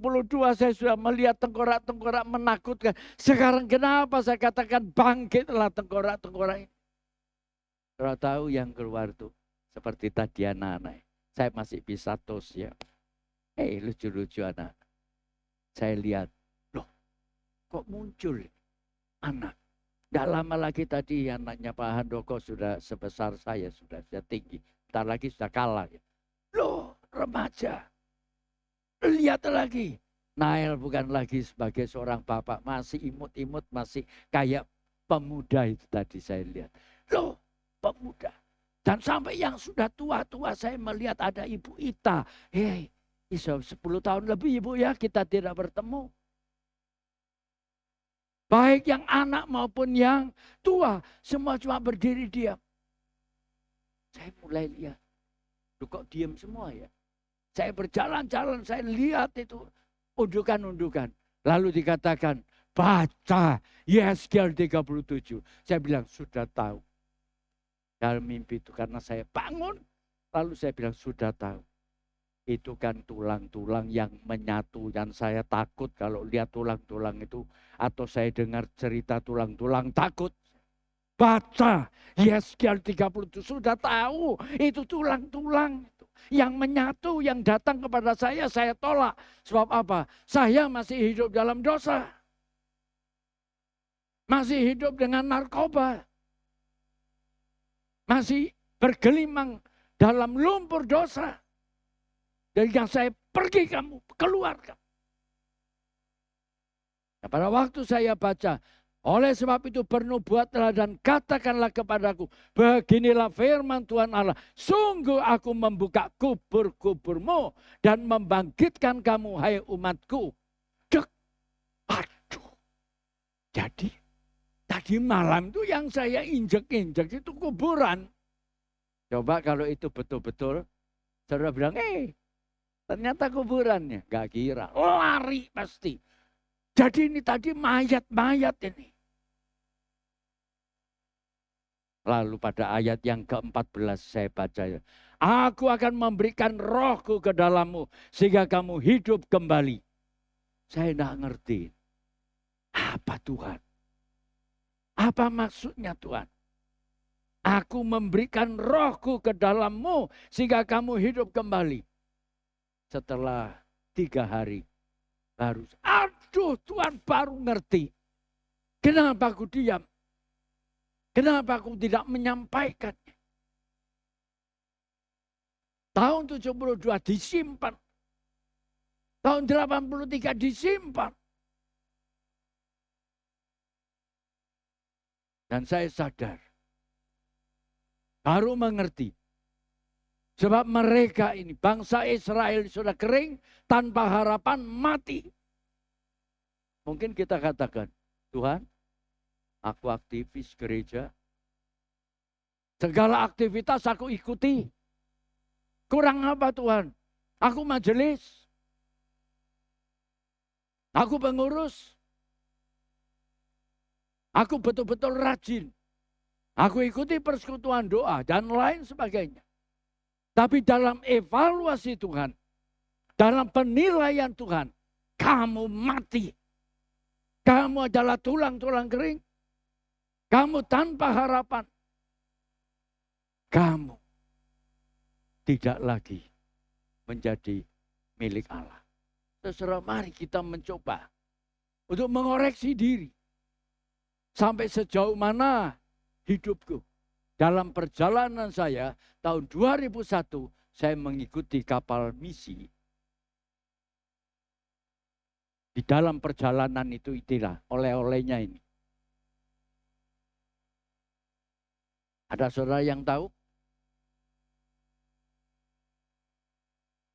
saya sudah melihat tengkorak-tengkorak menakutkan. Sekarang kenapa saya katakan bangkitlah tengkorak-tengkorak ini. Saudara tahu yang keluar itu seperti tadi anak-anak. Saya masih bisa tos ya. Lucu-lucu anak. Saya lihat, loh kok muncul anak. Tidak lama lagi tadi anaknya Pak Handoko sudah sebesar saya, sudah tinggi. Bentar lagi sudah kalah. Loh remaja. Lihat lagi. Nael bukan lagi sebagai seorang bapak. Masih imut-imut, masih kayak pemuda itu tadi saya lihat. Loh pemuda. Dan sampai yang sudah tua-tua saya melihat ada Ibu Ita. 10 tahun lebih Ibu ya kita tidak bertemu. Baik yang anak maupun yang tua. Semua cuma berdiri diam. Saya mulai lihat. Loh kok diam semua ya? Saya berjalan-jalan, saya lihat itu. Undukan-undukan. Lalu dikatakan, baca Yeskiel 37. Saya bilang, sudah tahu. Dalam mimpi itu karena saya bangun. Lalu saya bilang, sudah tahu. Itu kan tulang-tulang yang menyatu. Dan saya takut kalau lihat tulang-tulang itu. Atau saya dengar cerita tulang-tulang takut. Baca Yeskiel 37. Sudah tahu itu tulang-tulang. Yang menyatu, yang datang kepada saya tolak. Sebab apa? Saya masih hidup dalam dosa. Masih hidup dengan narkoba. Masih bergelimang dalam lumpur dosa. Dan yang saya pergi kamu, keluarkan. Nah, pada waktu saya baca, Oleh sebab itu bernubuatlah dan katakanlah kepadaku, beginilah firman Tuhan Allah, sungguh aku membuka kubur-kuburmu dan membangkitkan kamu, hai umatku. Dek, aduh. Jadi tadi malam itu yang saya injek-injek itu kuburan. Coba kalau itu betul-betul, saudara bilang, ternyata kuburannya. Gak kira, lari pasti. Jadi ini tadi mayat-mayat ini. Lalu pada ayat yang ke-14 saya baca. Aku akan memberikan rohku ke dalammu sehingga kamu hidup kembali. Saya tidak ngerti. Apa Tuhan? Apa maksudnya Tuhan? Aku memberikan rohku ke dalammu sehingga kamu hidup kembali. Setelah 3 hari baru, aduh Tuhan baru ngerti. Kenapa aku diam? Kenapa aku tidak menyampaikannya? Tahun 72 disimpan. Tahun 83 disimpan. Dan saya sadar. Baru mengerti. Sebab mereka ini, bangsa Israel sudah kering, tanpa harapan mati. Mungkin kita katakan, Tuhan, aku aktivis gereja. Segala aktivitas aku ikuti. Kurang apa Tuhan? Aku majelis. Aku pengurus. Aku betul-betul rajin. Aku ikuti persekutuan doa dan lain sebagainya. Tapi dalam evaluasi Tuhan, dalam penilaian Tuhan, kamu mati. Kamu adalah tulang-tulang kering. Kamu tanpa harapan. Kamu tidak lagi menjadi milik Allah. Terserah, mari kita mencoba untuk mengoreksi diri. Sampai sejauh mana hidupku. Dalam perjalanan saya, tahun 2001, saya mengikuti kapal misi. Di dalam perjalanan itu itulah oleh-olehnya ini. Ada saudara yang tahu?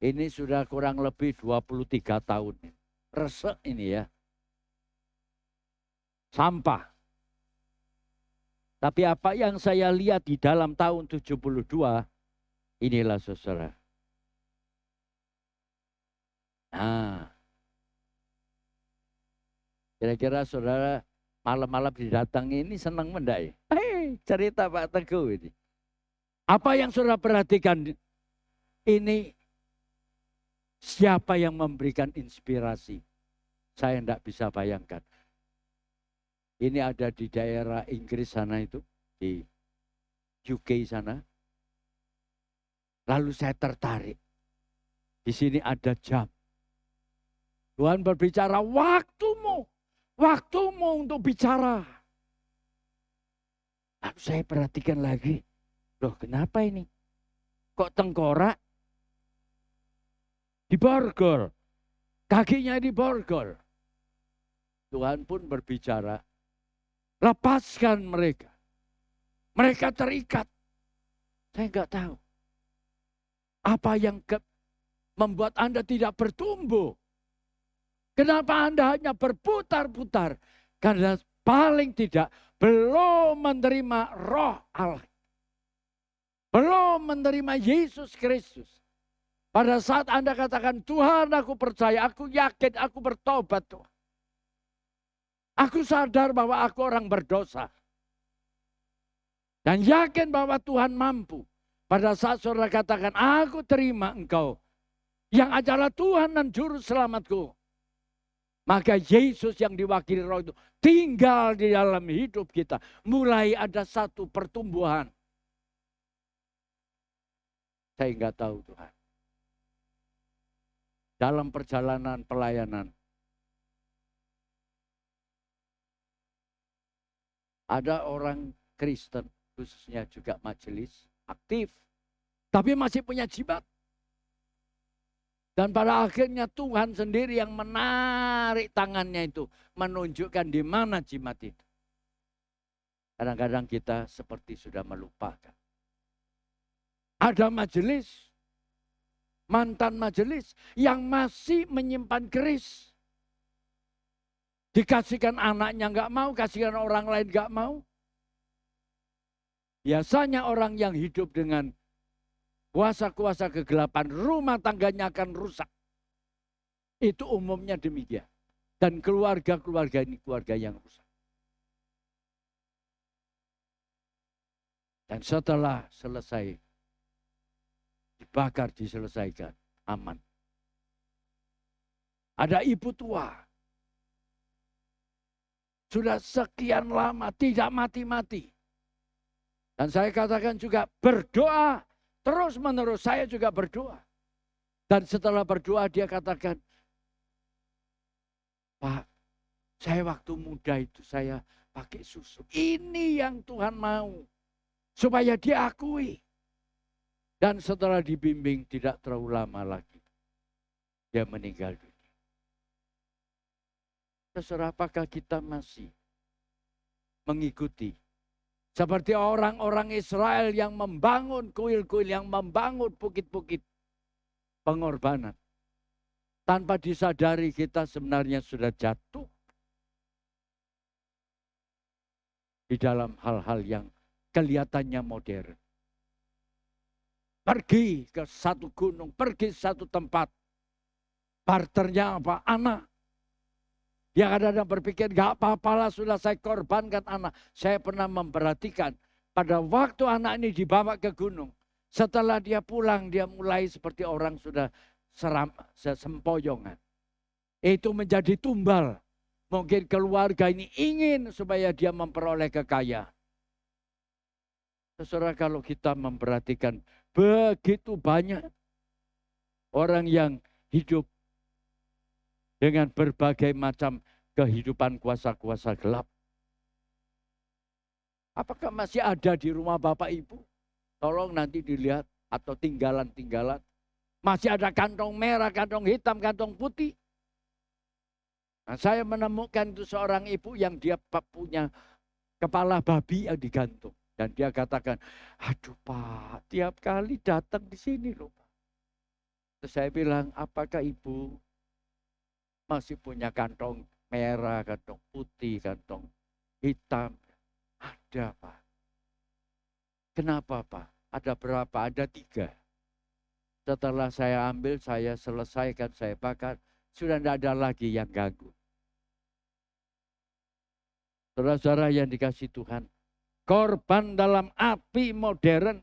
Ini sudah kurang lebih 23 tahun. Resek ini ya. Sampah. Tapi apa yang saya lihat di dalam tahun 72, inilah saudara. Nah, kira-kira saudara malam-malam didatangi ini senang mendak ya? Cerita Pak Teguh ini. Apa yang saudara perhatikan ini, siapa yang memberikan inspirasi? Saya tidak bisa bayangkan. Ini ada di daerah Inggris sana itu, di UK sana. Lalu saya tertarik. Di sini ada jam. Tuhan berbicara, waktumu untuk bicara. Lalu saya perhatikan lagi, loh kenapa ini? Kok tengkorak? Diborgol. Kakinya diborgol. Tuhan pun berbicara, lepaskan mereka. Mereka terikat. Saya enggak tahu. Apa yang membuat Anda tidak bertumbuh? Kenapa Anda hanya berputar-putar? Karena paling tidak belum menerima roh Allah. Belum menerima Yesus Kristus. Pada saat Anda katakan, Tuhan aku percaya, aku yakin, aku bertobat Tuhan. Aku sadar bahwa aku orang berdosa. Dan yakin bahwa Tuhan mampu. Pada saat saudara katakan, aku terima engkau. Yang adalah Tuhan dan Juru Selamatku. Maka Yesus yang diwakili roh itu tinggal di dalam hidup kita. Mulai ada satu pertumbuhan. Saya enggak tahu Tuhan. Dalam perjalanan pelayanan. Ada orang Kristen, khususnya juga majelis, aktif. Tapi masih punya jimat. Dan pada akhirnya Tuhan sendiri yang menarik tangannya itu. Menunjukkan di mana jimat itu. Kadang-kadang kita seperti sudah melupakan. Ada majelis, mantan majelis yang masih menyimpan keris. Dikasihkan anaknya nggak mau, kasihkan orang lain nggak mau. Biasanya orang yang hidup dengan kuasa-kuasa kegelapan, rumah tangganya akan rusak. Itu umumnya demikian. Dan keluarga-keluarga ini keluarga yang rusak. Dan setelah selesai, dibakar, diselesaikan, aman. Ada ibu tua. Sudah sekian lama tidak mati-mati. Dan saya katakan juga berdoa terus menerus. Saya juga berdoa. Dan setelah berdoa dia katakan, Pak, saya waktu muda itu saya pakai susu. Ini yang Tuhan mau. Supaya dia akui. Dan setelah dibimbing tidak terlalu lama lagi. Dia meninggal dunia. Terserah apakah kita masih mengikuti. Seperti orang-orang Israel yang membangun kuil-kuil, yang membangun bukit-bukit pengorbanan. Tanpa disadari kita sebenarnya sudah jatuh di dalam hal-hal yang kelihatannya modern. Pergi ke satu gunung, pergi ke satu tempat. Barternya apa? Anak. Dia kadang-kadang berpikir, gak apa-apalah sudah saya korbankan anak. Saya pernah memperhatikan pada waktu anak ini dibawa ke gunung. Setelah dia pulang, dia mulai seperti orang sudah sempoyongan. Itu menjadi tumbal. Mungkin keluarga ini ingin supaya dia memperoleh kekayaan. Saudara, kalau kita memperhatikan begitu banyak orang yang hidup dengan berbagai macam kehidupan kuasa-kuasa gelap. Apakah masih ada di rumah Bapak Ibu? Tolong nanti dilihat atau tinggalan-tinggalan. Masih ada kantong merah, kantong hitam, kantong putih. Nah, saya menemukan itu seorang ibu yang dia punya kepala babi yang digantung. Dan dia katakan, aduh Pak, tiap kali datang di sini loh Pak. Terus saya bilang, apakah ibu masih punya kantong merah, kantong putih, kantong hitam? Ada Pak. Kenapa Pak? Ada berapa? Ada 3. Setelah saya ambil, saya selesaikan, saya bakar. Sudah tidak ada lagi yang ganggu. Saudara-saudara yang dikasih Tuhan. Korban dalam api modern.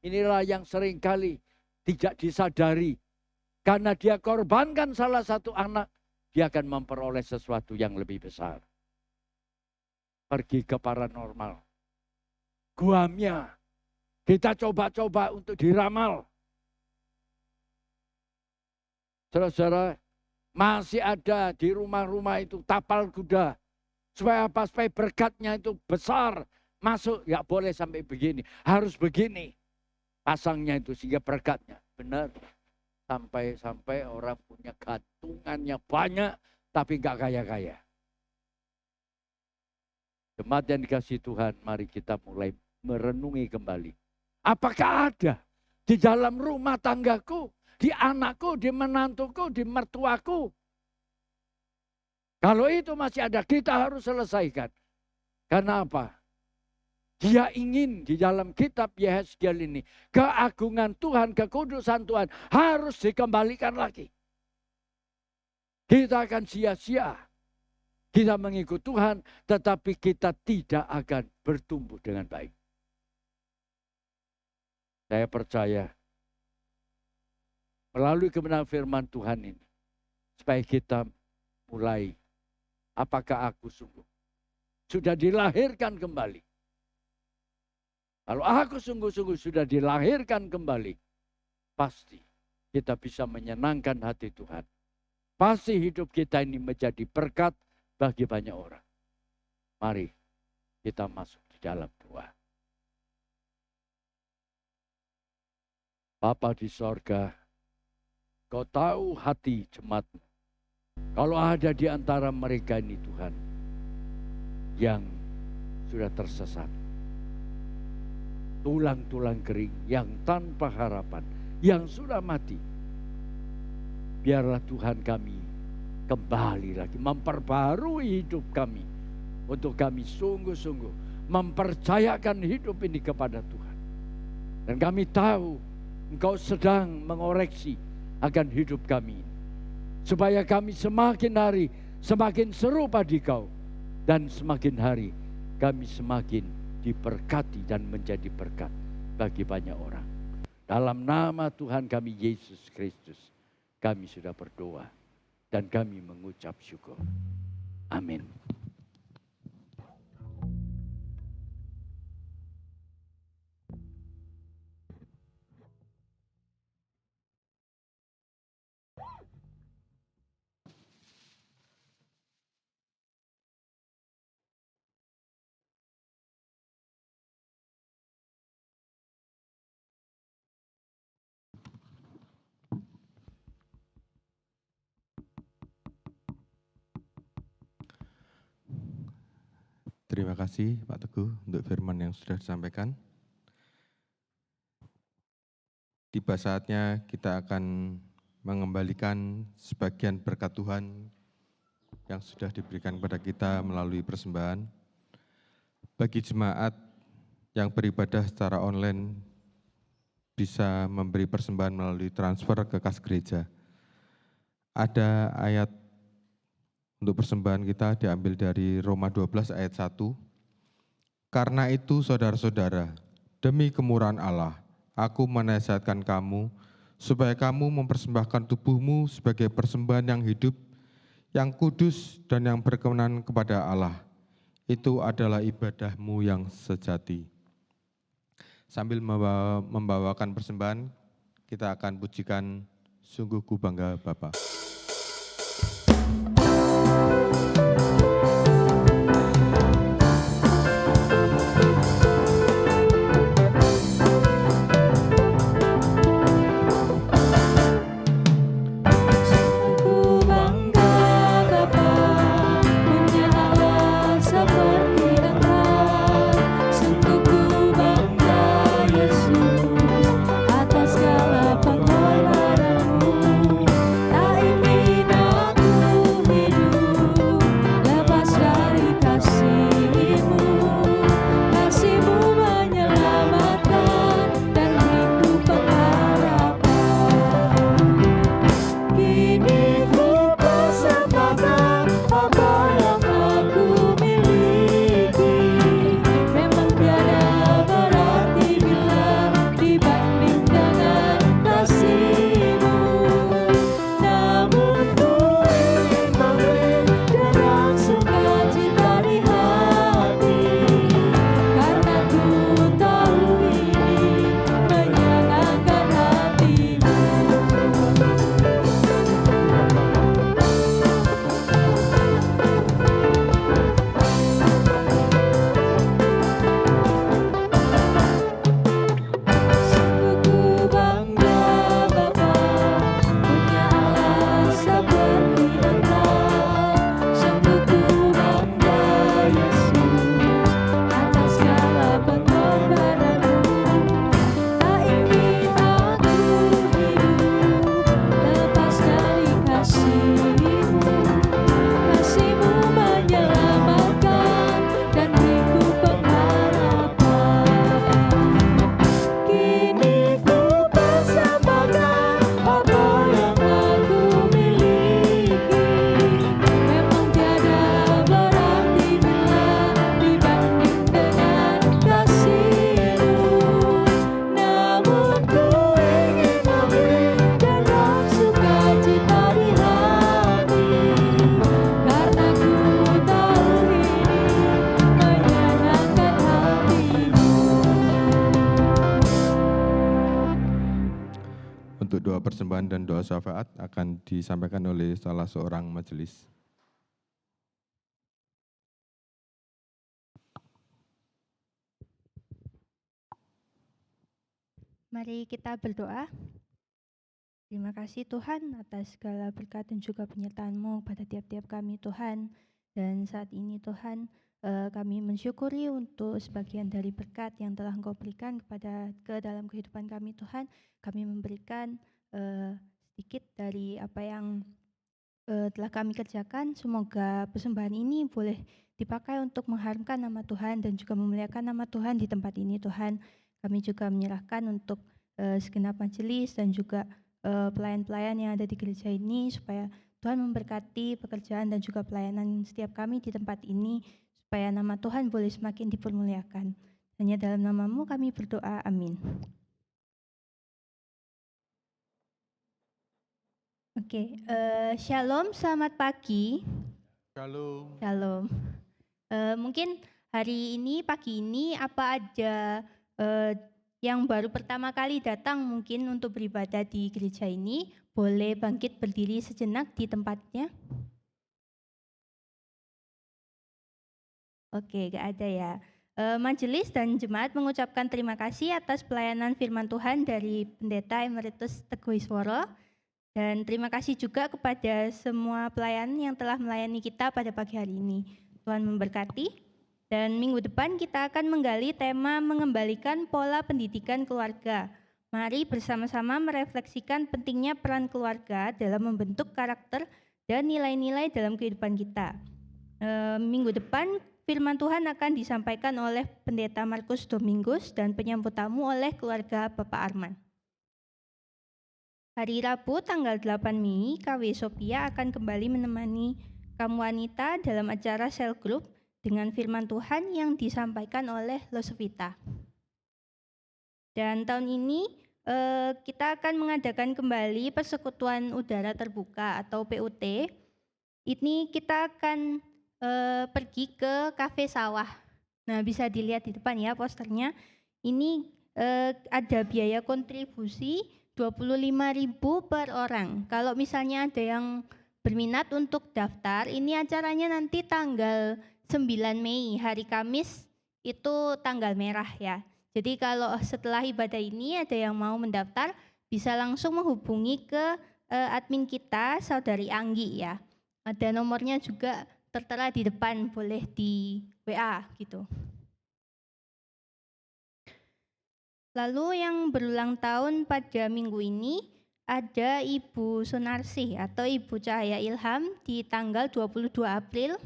Inilah yang seringkali tidak disadari. Karena dia korbankan salah satu anak. Dia akan memperoleh sesuatu yang lebih besar. Pergi ke paranormal. Guamnya. Kita coba-coba untuk diramal. Saudara-saudara, masih ada di rumah-rumah itu tapal kuda. Supaya apa? Supaya berkatnya itu besar. Masuk, ya boleh sampai begini. Harus begini. Pasangnya itu sehingga berkatnya. Benar. Sampai orang punya gantungannya banyak. Tapi nggak kaya-kaya. Jemaat yang dikasih Tuhan, mari kita mulai merenungi kembali. Apakah ada di dalam rumah tanggaku, di anakku, di menantuku, di mertuaku? Kalau itu masih ada, kita harus selesaikan. Karena apa? Dia ingin di dalam kitab Yehezkiel ini, keagungan Tuhan, kekudusan Tuhan harus dikembalikan lagi. Kita akan sia-sia. Kita mengikut Tuhan, tetapi kita tidak akan bertumbuh dengan baik. Saya percaya melalui kebenaran firman Tuhan ini, supaya kita mulai, apakah aku sungguh sudah dilahirkan kembali? Kalau aku sungguh-sungguh sudah dilahirkan kembali, pasti kita bisa menyenangkan hati Tuhan. Pasti hidup kita ini menjadi berkat bagi banyak orang. Mari kita masuk di dalam doa. Bapa di sorga, Kau tahu hati jemaat-Mu. Kalau ada di antara mereka ini Tuhan, yang sudah tersesat. Tulang-tulang kering yang tanpa harapan, yang sudah mati. Biarlah Tuhan kami kembali lagi memperbarui hidup kami. Untuk kami sungguh-sungguh mempercayakan hidup ini kepada Tuhan. Dan kami tahu Engkau sedang mengoreksi akan hidup kami. Supaya kami semakin hari semakin serupa di Kau. Dan semakin hari kami semakin diberkati dan menjadi berkat bagi banyak orang. Dalam nama Tuhan kami Yesus Kristus, kami sudah berdoa dan kami mengucap syukur. Amin. Terima kasih Pak Teguh untuk firman yang sudah disampaikan. Tiba saatnya kita akan mengembalikan sebagian berkat Tuhan yang sudah diberikan kepada kita melalui persembahan. Bagi jemaat yang beribadah secara online bisa memberi persembahan melalui transfer ke kas gereja. Ada ayat untuk persembahan kita diambil dari Roma 12 ayat 1. Karena itu saudara-saudara, demi kemurahan Allah, aku menasihatkan kamu supaya kamu mempersembahkan tubuhmu sebagai persembahan yang hidup, yang kudus dan yang berkenan kepada Allah. Itu adalah ibadahmu yang sejati. Sambil membawakan persembahan, kita akan pujikan Sungguh Ku Bangga Bapa. Persembahan dan doa syafaat akan disampaikan oleh salah seorang majelis. Mari kita berdoa. Terima kasih Tuhan atas segala berkat dan juga penyertaan-Mu pada tiap-tiap kami Tuhan. Dan saat ini Tuhan, kami mensyukuri untuk sebagian dari berkat yang telah Engkau berikan ke dalam kehidupan kami Tuhan. Kami memberikan sedikit dari apa yang telah kami kerjakan. Semoga persembahan ini boleh dipakai untuk mengharumkan nama Tuhan dan juga memuliakan nama Tuhan di tempat ini Tuhan. Kami juga menyerahkan untuk segenap majelis dan juga pelayan-pelayan yang ada di gereja ini, supaya Tuhan memberkati pekerjaan dan juga pelayanan setiap kami di tempat ini, supaya nama Tuhan boleh semakin dipermuliakan. Hanya dalam nama-Mu kami berdoa, amin. Oke, shalom, selamat pagi. Shalom. Shalom. Mungkin hari ini, pagi ini, apa ada yang baru pertama kali datang mungkin untuk beribadah di gereja ini, boleh bangkit berdiri sejenak di tempatnya. Oke, gak ada ya. Majelis dan jemaat mengucapkan terima kasih atas pelayanan firman Tuhan dari Pendeta Emeritus Teguh Isworo. Dan terima kasih juga kepada semua pelayan yang telah melayani kita pada pagi hari ini. Tuhan memberkati. Dan minggu depan kita akan menggali tema mengembalikan pola pendidikan keluarga. Mari bersama-sama merefleksikan pentingnya peran keluarga dalam membentuk karakter dan nilai-nilai dalam kehidupan kita. Minggu depan firman Tuhan akan disampaikan oleh Pendeta Markus Domingus dan penyambut tamu oleh keluarga Bapak Arman. Hari Rabu tanggal 8 Mei, KW Sophia akan kembali menemani kaum wanita dalam acara Cell Group dengan firman Tuhan yang disampaikan oleh Losovita. Dan tahun ini kita akan mengadakan kembali persekutuan udara terbuka atau PUT. Ini kita akan pergi ke kafe sawah. Nah, bisa dilihat di depan ya posternya. Ini ada biaya kontribusi 25.000 per orang. Kalau misalnya ada yang berminat untuk daftar, ini acaranya nanti tanggal 9 Mei, hari Kamis itu tanggal merah ya. Jadi kalau setelah ibadah ini ada yang mau mendaftar, bisa langsung menghubungi ke admin kita, Saudari Anggi ya. Ada nomornya juga tertera di depan, boleh di WA gitu. Lalu yang berulang tahun pada minggu ini ada Ibu Sunarsih atau Ibu Cahaya Ilham di tanggal 22 April.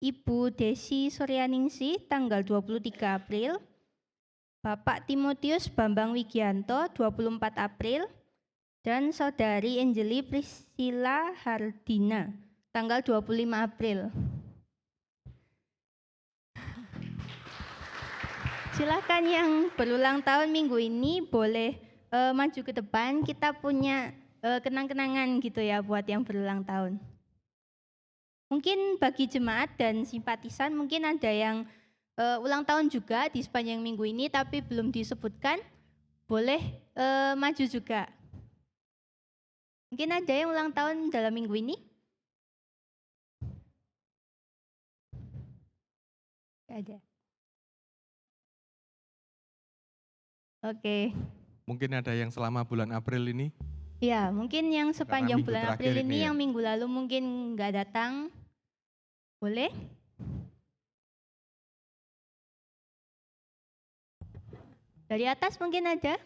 Ibu Desi Suryaningsih tanggal 23 April. Bapak Timotius Bambang Wigianto 24 April. Dan Saudari Angeli Priscilla Hardina tanggal 25 April. Silakan yang berulang tahun minggu ini boleh maju ke depan. Kita punya kenang-kenangan gitu ya buat yang berulang tahun. Mungkin bagi jemaat dan simpatisan mungkin ada yang ulang tahun juga di sepanjang minggu ini tapi belum disebutkan. Boleh maju juga. Mungkin ada yang ulang tahun dalam minggu ini? Ada. Oke. Mungkin ada yang selama bulan April ini? Ya, mungkin yang sepanjang minggu bulan terakhir April ini ini ya. yang minggu lalu mungkin nggak datang. Boleh? Dari atas mungkin ada?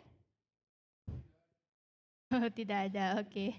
Oh, tidak ada, oke.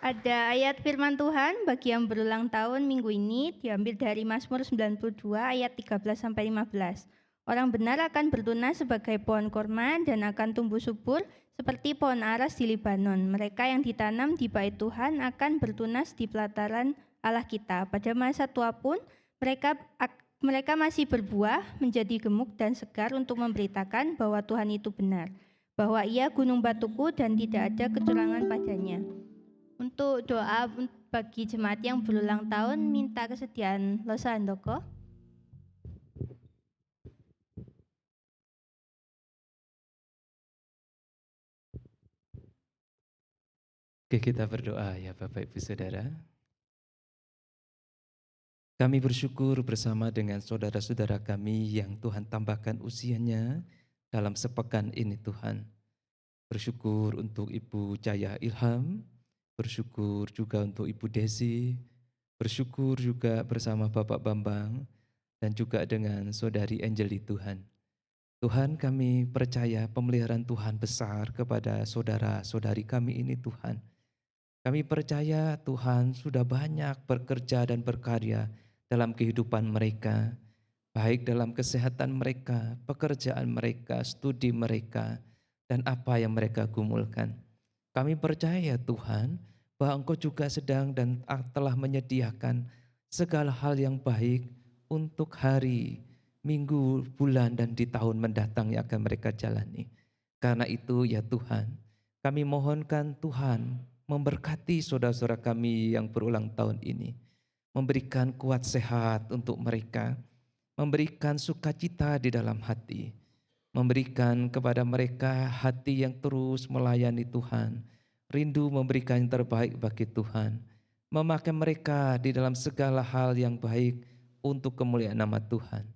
Ada ayat firman Tuhan bagi yang berulang tahun minggu ini diambil dari Mazmur 92 ayat 13 sampai 15. Orang benar akan bertunas sebagai pohon korma dan akan tumbuh subur seperti pohon aras di Libanon. Mereka yang ditanam di bait Tuhan akan bertunas di pelataran Allah kita. Pada masa tua pun mereka masih berbuah, menjadi gemuk dan segar untuk memberitakan bahwa Tuhan itu benar, bahwa Ia gunung batuku dan tidak ada kecurangan padanya. Untuk doa bagi jemaat yang berulang tahun, minta kesediaan Losa Handoko. Oke, kita berdoa ya Bapak Ibu Saudara. Kami bersyukur bersama dengan saudara-saudara kami yang Tuhan tambahkan usianya dalam sepekan ini Tuhan. Bersyukur untuk Ibu Cahaya Ilham, bersyukur juga untuk Ibu Desi, bersyukur juga bersama Bapak Bambang, dan juga dengan Saudari Angeli Tuhan. Tuhan, kami percaya pemeliharaan Tuhan besar kepada saudara-saudari kami ini Tuhan. Kami percaya Tuhan sudah banyak bekerja dan berkarya dalam kehidupan mereka, baik dalam kesehatan mereka, pekerjaan mereka, studi mereka, dan apa yang mereka gumulkan. Kami percaya Tuhan bahwa Engkau juga sedang dan telah menyediakan segala hal yang baik untuk hari, minggu, bulan, dan di tahun mendatang yang akan mereka jalani. Karena itu ya Tuhan, kami mohonkan Tuhan memberkati saudara-saudara kami yang berulang tahun ini, memberikan kuat sehat untuk mereka, memberikan sukacita di dalam hati, memberikan kepada mereka hati yang terus melayani Tuhan, rindu memberikan yang terbaik bagi Tuhan, memakai mereka di dalam segala hal yang baik untuk kemuliaan nama Tuhan.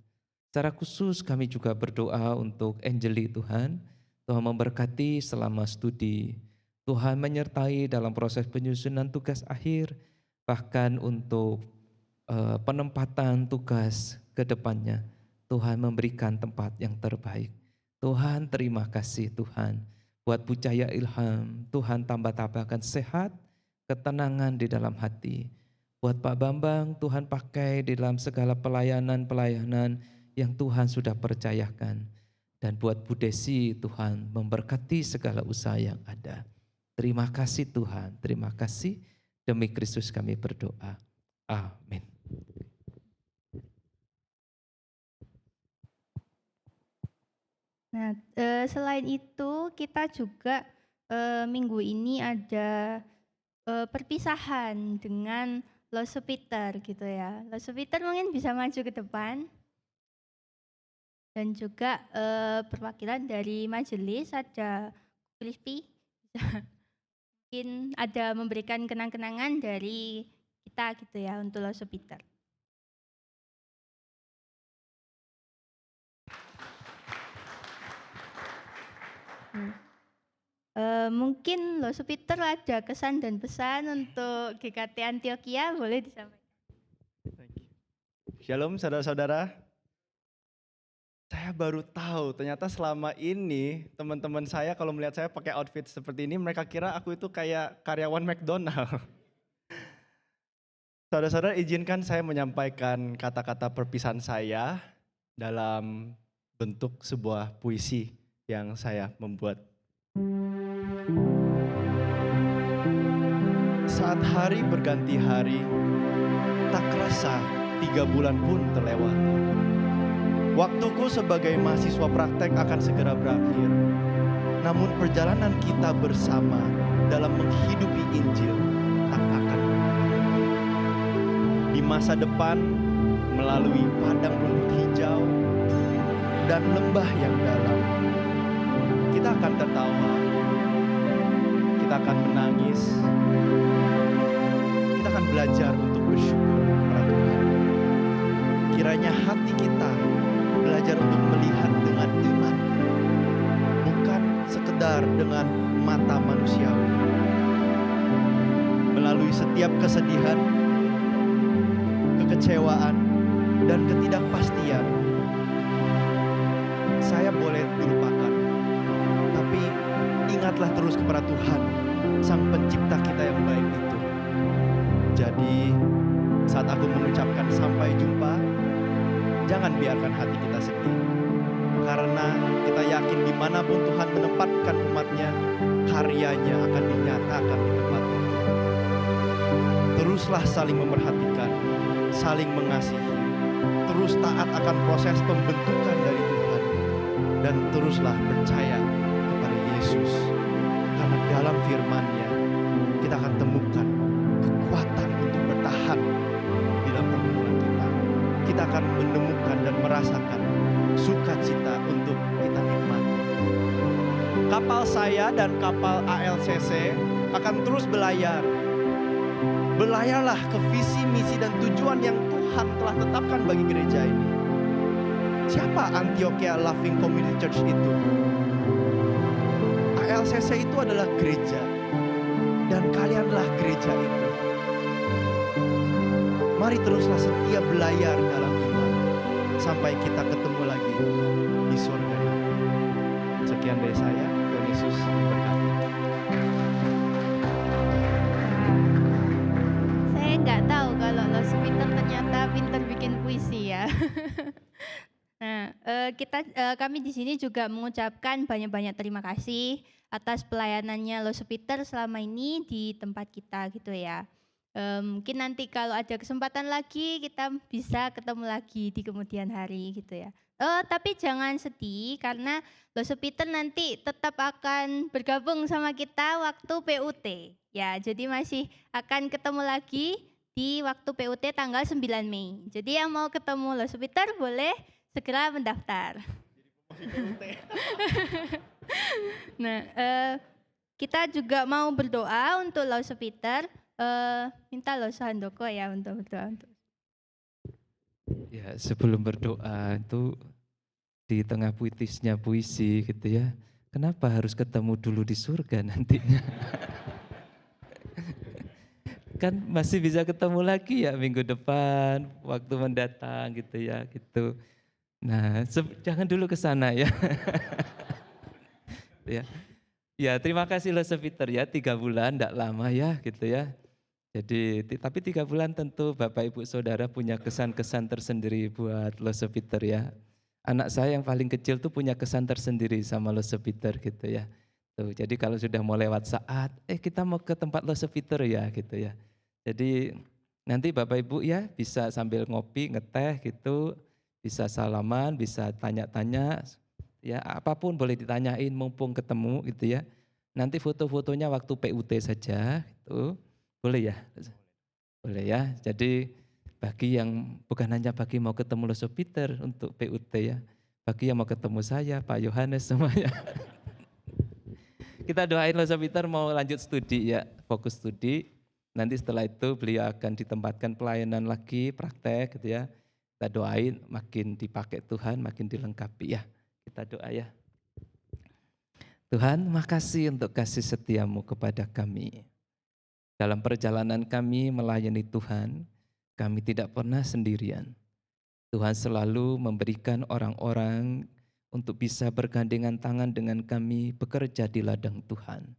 Secara khusus kami juga berdoa untuk Angeli Tuhan, Tuhan memberkati selama studi, Tuhan menyertai dalam proses penyusunan tugas akhir, bahkan untuk penempatan tugas ke depannya. Tuhan memberikan tempat yang terbaik. Tuhan terima kasih Tuhan. Buat Bu Cahaya Ilham, Tuhan tambah-tambahkan sehat, ketenangan di dalam hati. Buat Pak Bambang, Tuhan pakai di dalam segala pelayanan-pelayanan yang Tuhan sudah percayakan. Dan buat Bu Desi, Tuhan memberkati segala usaha yang ada. Terima kasih Tuhan, terima kasih. Demi Kristus kami berdoa. Amin. Nah, selain itu kita juga minggu ini ada perpisahan dengan Losupiter gitu ya. Losupiter mungkin bisa maju ke depan. Dan juga perwakilan dari majelis ada Crispy. Mungkin ada memberikan kenang-kenangan dari kita gitu ya untuk Losupiter. Mungkin Losupiter ada kesan dan pesan untuk GKT Antioquia, boleh disampaikan. Shalom saudara-saudara. Saya baru tahu ternyata selama ini teman-teman saya kalau melihat saya pakai outfit seperti ini mereka kira aku itu kayak karyawan McDonald. Saudara-saudara, izinkan saya menyampaikan kata-kata perpisahan saya dalam bentuk sebuah puisi yang saya membuat. Saat hari berganti hari, tak kerasa 3 bulan pun terlewati. Waktuku sebagai mahasiswa praktek akan segera berakhir. Namun perjalanan kita bersama dalam menghidupi Injil tak akan berhenti. Di masa depan, melalui padang rumput hijau dan lembah yang dalam, kita akan tertawa, kita akan menangis, kita akan belajar untuk bersyukur kepada Tuhan. Kiranya hati kita belajar untuk melihat dengan iman, bukan sekedar dengan mata manusiawi. Melalui setiap kesedihan, kekecewaan, dan ketidakpastian, saya boleh dilupakan. Tapi ingatlah terus kepada Tuhan, Sang Pencipta kita yang baik itu. Jadi saat aku mengucapkan sampai jumpa, jangan biarkan hati kita sedih. Karena kita yakin dimanapun Tuhan menempatkan umatnya, karyanya akan dinyatakan di tempat itu. Teruslah saling memerhatikan, saling mengasihi, terus taat akan proses pembentukan dari Tuhan, dan teruslah percaya kepada Yesus. Karena dalam firman-Nya kita akan temukan kekuatan untuk bertahan di dalam pergumulan kita. Kita akan menemukan dan merasakan sukacita untuk kita nikmati. Kapal saya dan kapal ALCC akan terus berlayar. Berlayarlah ke visi, misi, dan tujuan yang Tuhan telah tetapkan bagi gereja ini. Siapa Antioquia Loving Community Church itu? ALCC itu adalah gereja, dan kalianlah gereja itu. Mari teruslah setia belayar dalam iman sampai kita ketemu lagi di surga. Sekian dari saya, Tuhan Yesus berkati. Saya nggak tahu kalau Los Peter ternyata pintar bikin puisi ya. Nah, kami di sini juga mengucapkan banyak-banyak terima kasih atas pelayanannya Los Peter selama ini di tempat kita gitu ya. Mungkin nanti kalau ada kesempatan lagi kita bisa ketemu lagi di kemudian hari gitu ya. Tapi jangan sedih karena Los Peter nanti tetap akan bergabung sama kita waktu PUT. Ya, jadi masih akan ketemu lagi di waktu PUT tanggal 9 Mei. Jadi yang mau ketemu Los Peter boleh segera mendaftar. Nah, kita juga mau berdoa untuk Los Peter. Minta Los Handoko ya untuk berdoa. Ya, sebelum berdoa itu di tengah puitisnya puisi gitu ya. Kenapa harus ketemu dulu di surga nantinya? Kan masih bisa ketemu lagi ya minggu depan, waktu mendatang gitu ya, gitu. Nah, jangan dulu ke sana ya. Ya. Ya, terima kasih Los Peter ya, 3 bulan enggak lama ya gitu ya. Jadi, tapi 3 bulan tentu Bapak Ibu Saudara punya kesan-kesan tersendiri buat Los Peter ya. Anak saya yang paling kecil tuh punya kesan tersendiri sama Los Peter gitu ya. Tuh, jadi kalau sudah mau lewat saat, kita mau ke tempat Los Peter ya gitu ya. Jadi nanti Bapak Ibu ya bisa sambil ngopi, ngeteh gitu, bisa salaman, bisa tanya-tanya, ya apapun boleh ditanyain mumpung ketemu gitu ya. Nanti foto-fotonya waktu PUT saja gitu. Boleh ya? Boleh ya. Jadi bagi yang bukan hanya bagi mau ketemu Los Peter untuk PUT ya. Bagi yang mau ketemu saya, Pak Yohanes semuanya. Kita doain Los Peter mau lanjut studi ya, fokus studi. Nanti setelah itu beliau akan ditempatkan pelayanan lagi, praktek gitu ya. Kita doain makin dipakai Tuhan, makin dilengkapi ya. Kita doa ya. Tuhan, makasih untuk kasih setiamu kepada kami. Dalam perjalanan kami melayani Tuhan, kami tidak pernah sendirian. Tuhan selalu memberikan orang-orang untuk bisa bergandengan tangan dengan kami bekerja di ladang Tuhan.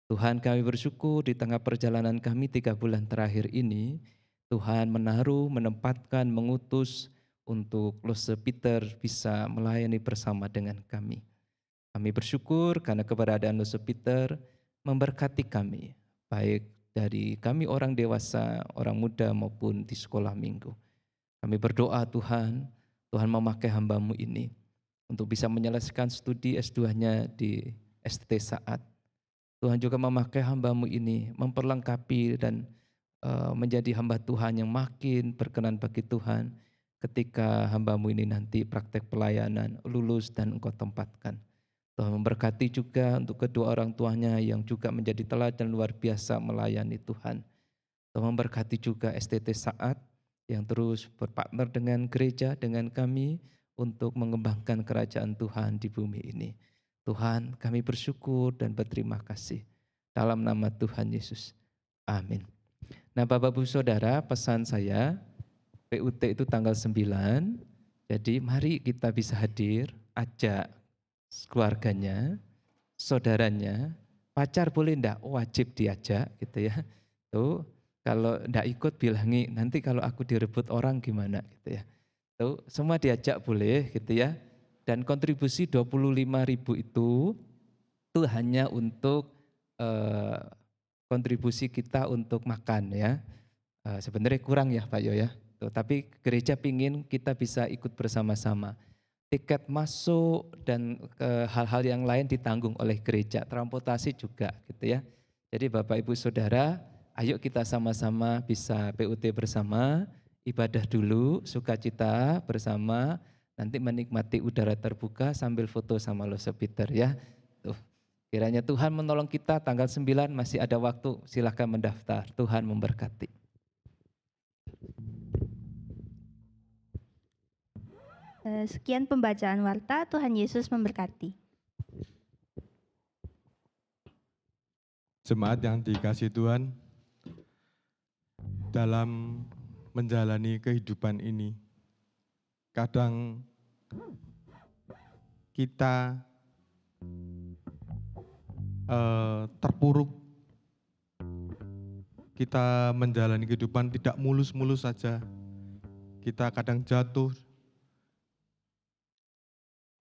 Tuhan, kami bersyukur di tengah perjalanan kami 3 bulan terakhir ini, Tuhan menaruh, menempatkan, mengutus untuk Los Peter bisa melayani bersama dengan kami. Kami bersyukur karena keberadaan Los Peter memberkati kami, baik dari kami orang dewasa, orang muda maupun di sekolah minggu. Kami berdoa Tuhan, Tuhan memakai hamba-Mu ini untuk bisa menyelesaikan studi S2-nya di STT Saat. Tuhan juga memakai hamba-Mu ini memperlengkapi dan menjadi hamba Tuhan yang makin berkenan bagi Tuhan ketika hamba-Mu ini nanti praktek pelayanan lulus dan Engkau tempatkan. Tuhan memberkati juga untuk kedua orang tuanya yang juga menjadi teladan luar biasa melayani Tuhan. Tuhan memberkati juga STT Saat yang terus berpartner dengan gereja, dengan kami untuk mengembangkan kerajaan Tuhan di bumi ini. Tuhan, kami bersyukur dan berterima kasih. Dalam nama Tuhan Yesus. Amin. Nah Bapak Ibu Saudara, pesan saya, PUT itu tanggal 9, jadi mari kita bisa hadir, ajak keluarganya, saudaranya, pacar boleh enggak? Wajib diajak gitu ya. Tuh, kalau enggak ikut bilangi, nanti kalau aku direbut orang gimana gitu ya. Tuh, semua diajak boleh gitu ya. Dan kontribusi 25.000 itu hanya untuk kontribusi kita untuk makan ya. Sebenarnya kurang ya Pak Yo ya. Tuh, tapi gereja pingin kita bisa ikut bersama-sama. Tiket masuk dan hal-hal yang lain ditanggung oleh gereja, transportasi juga gitu ya. Jadi Bapak Ibu Saudara, ayo kita sama-sama bisa PUT bersama, ibadah dulu, sukacita bersama, nanti menikmati udara terbuka sambil foto sama Los Peter ya. Tuh. Kiranya Tuhan menolong kita tanggal 9 masih ada waktu, silakan mendaftar. Tuhan memberkati. Sekian pembacaan warta, Tuhan Yesus memberkati. Jemaat yang dikasihi Tuhan, dalam menjalani kehidupan ini, kadang kita terpuruk, kita menjalani kehidupan tidak mulus-mulus saja, kita kadang jatuh,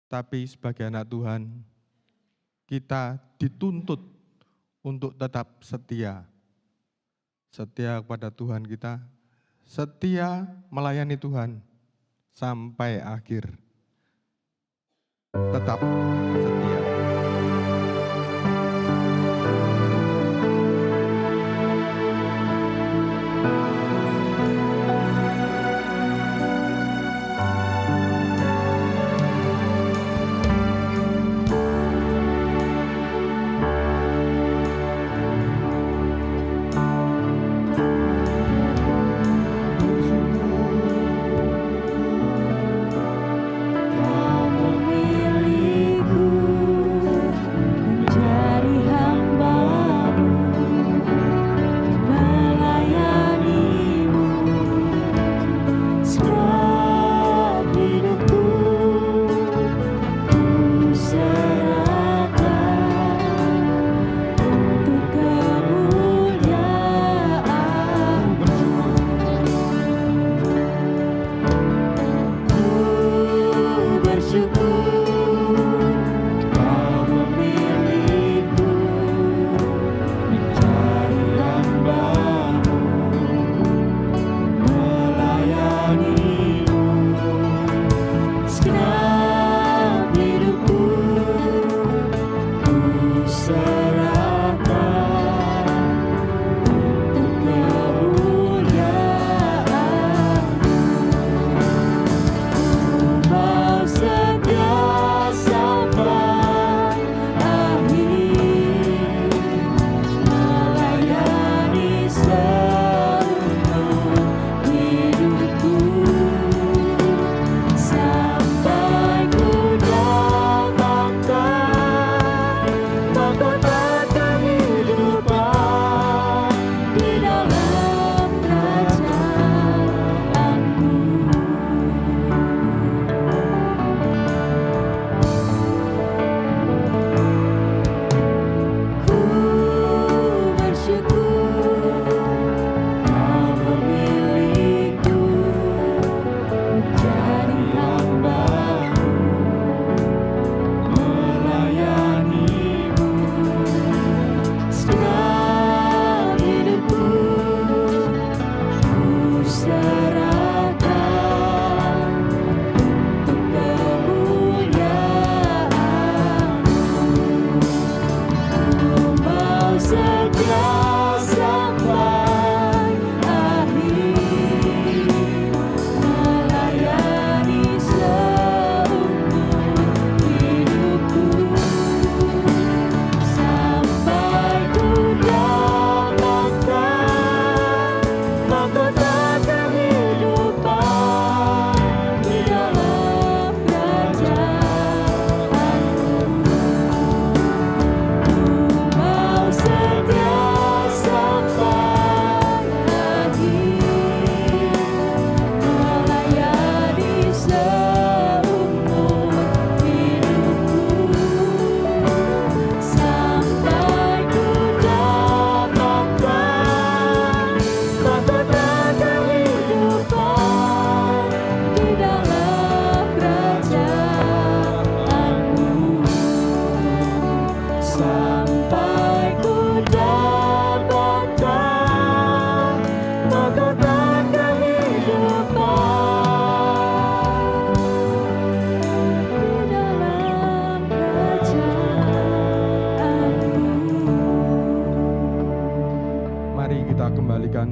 tapi sebagai anak Tuhan, kita dituntut untuk tetap setia. Setia kepada Tuhan kita, setia melayani Tuhan sampai akhir. Tetap setia.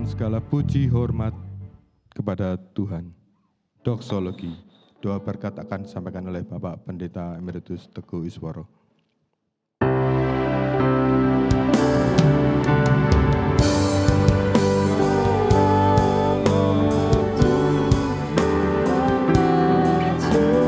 Segala puji hormat kepada Tuhan. Doksologi, doa berkat akan disampaikan oleh Bapak Pendeta Emeritus Teguh Isworo. Tuhan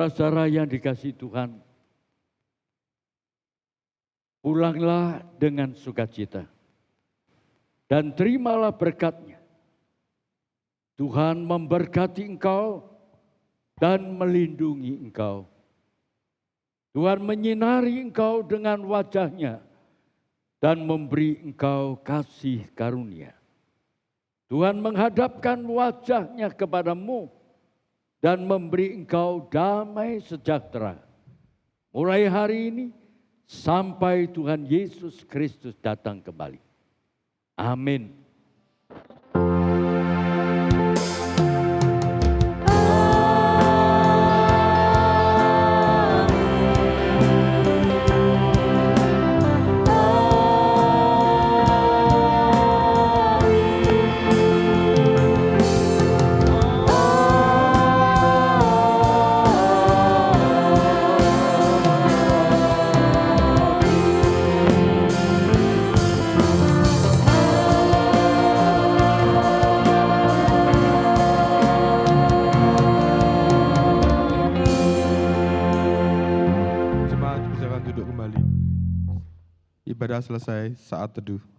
Saudara-saudara yang dikasihi Tuhan, pulanglah dengan sukacita dan terimalah berkat-Nya. Tuhan memberkati engkau dan melindungi engkau. Tuhan menyinari engkau dengan wajah-Nya dan memberi engkau kasih karunia. Tuhan menghadapkan wajah-Nya kepadamu dan memberi engkau damai sejahtera. Mulai hari ini sampai Tuhan Yesus Kristus datang kembali. Amin. Jemaat silakan duduk kembali. Ibadah selesai, saat teduh.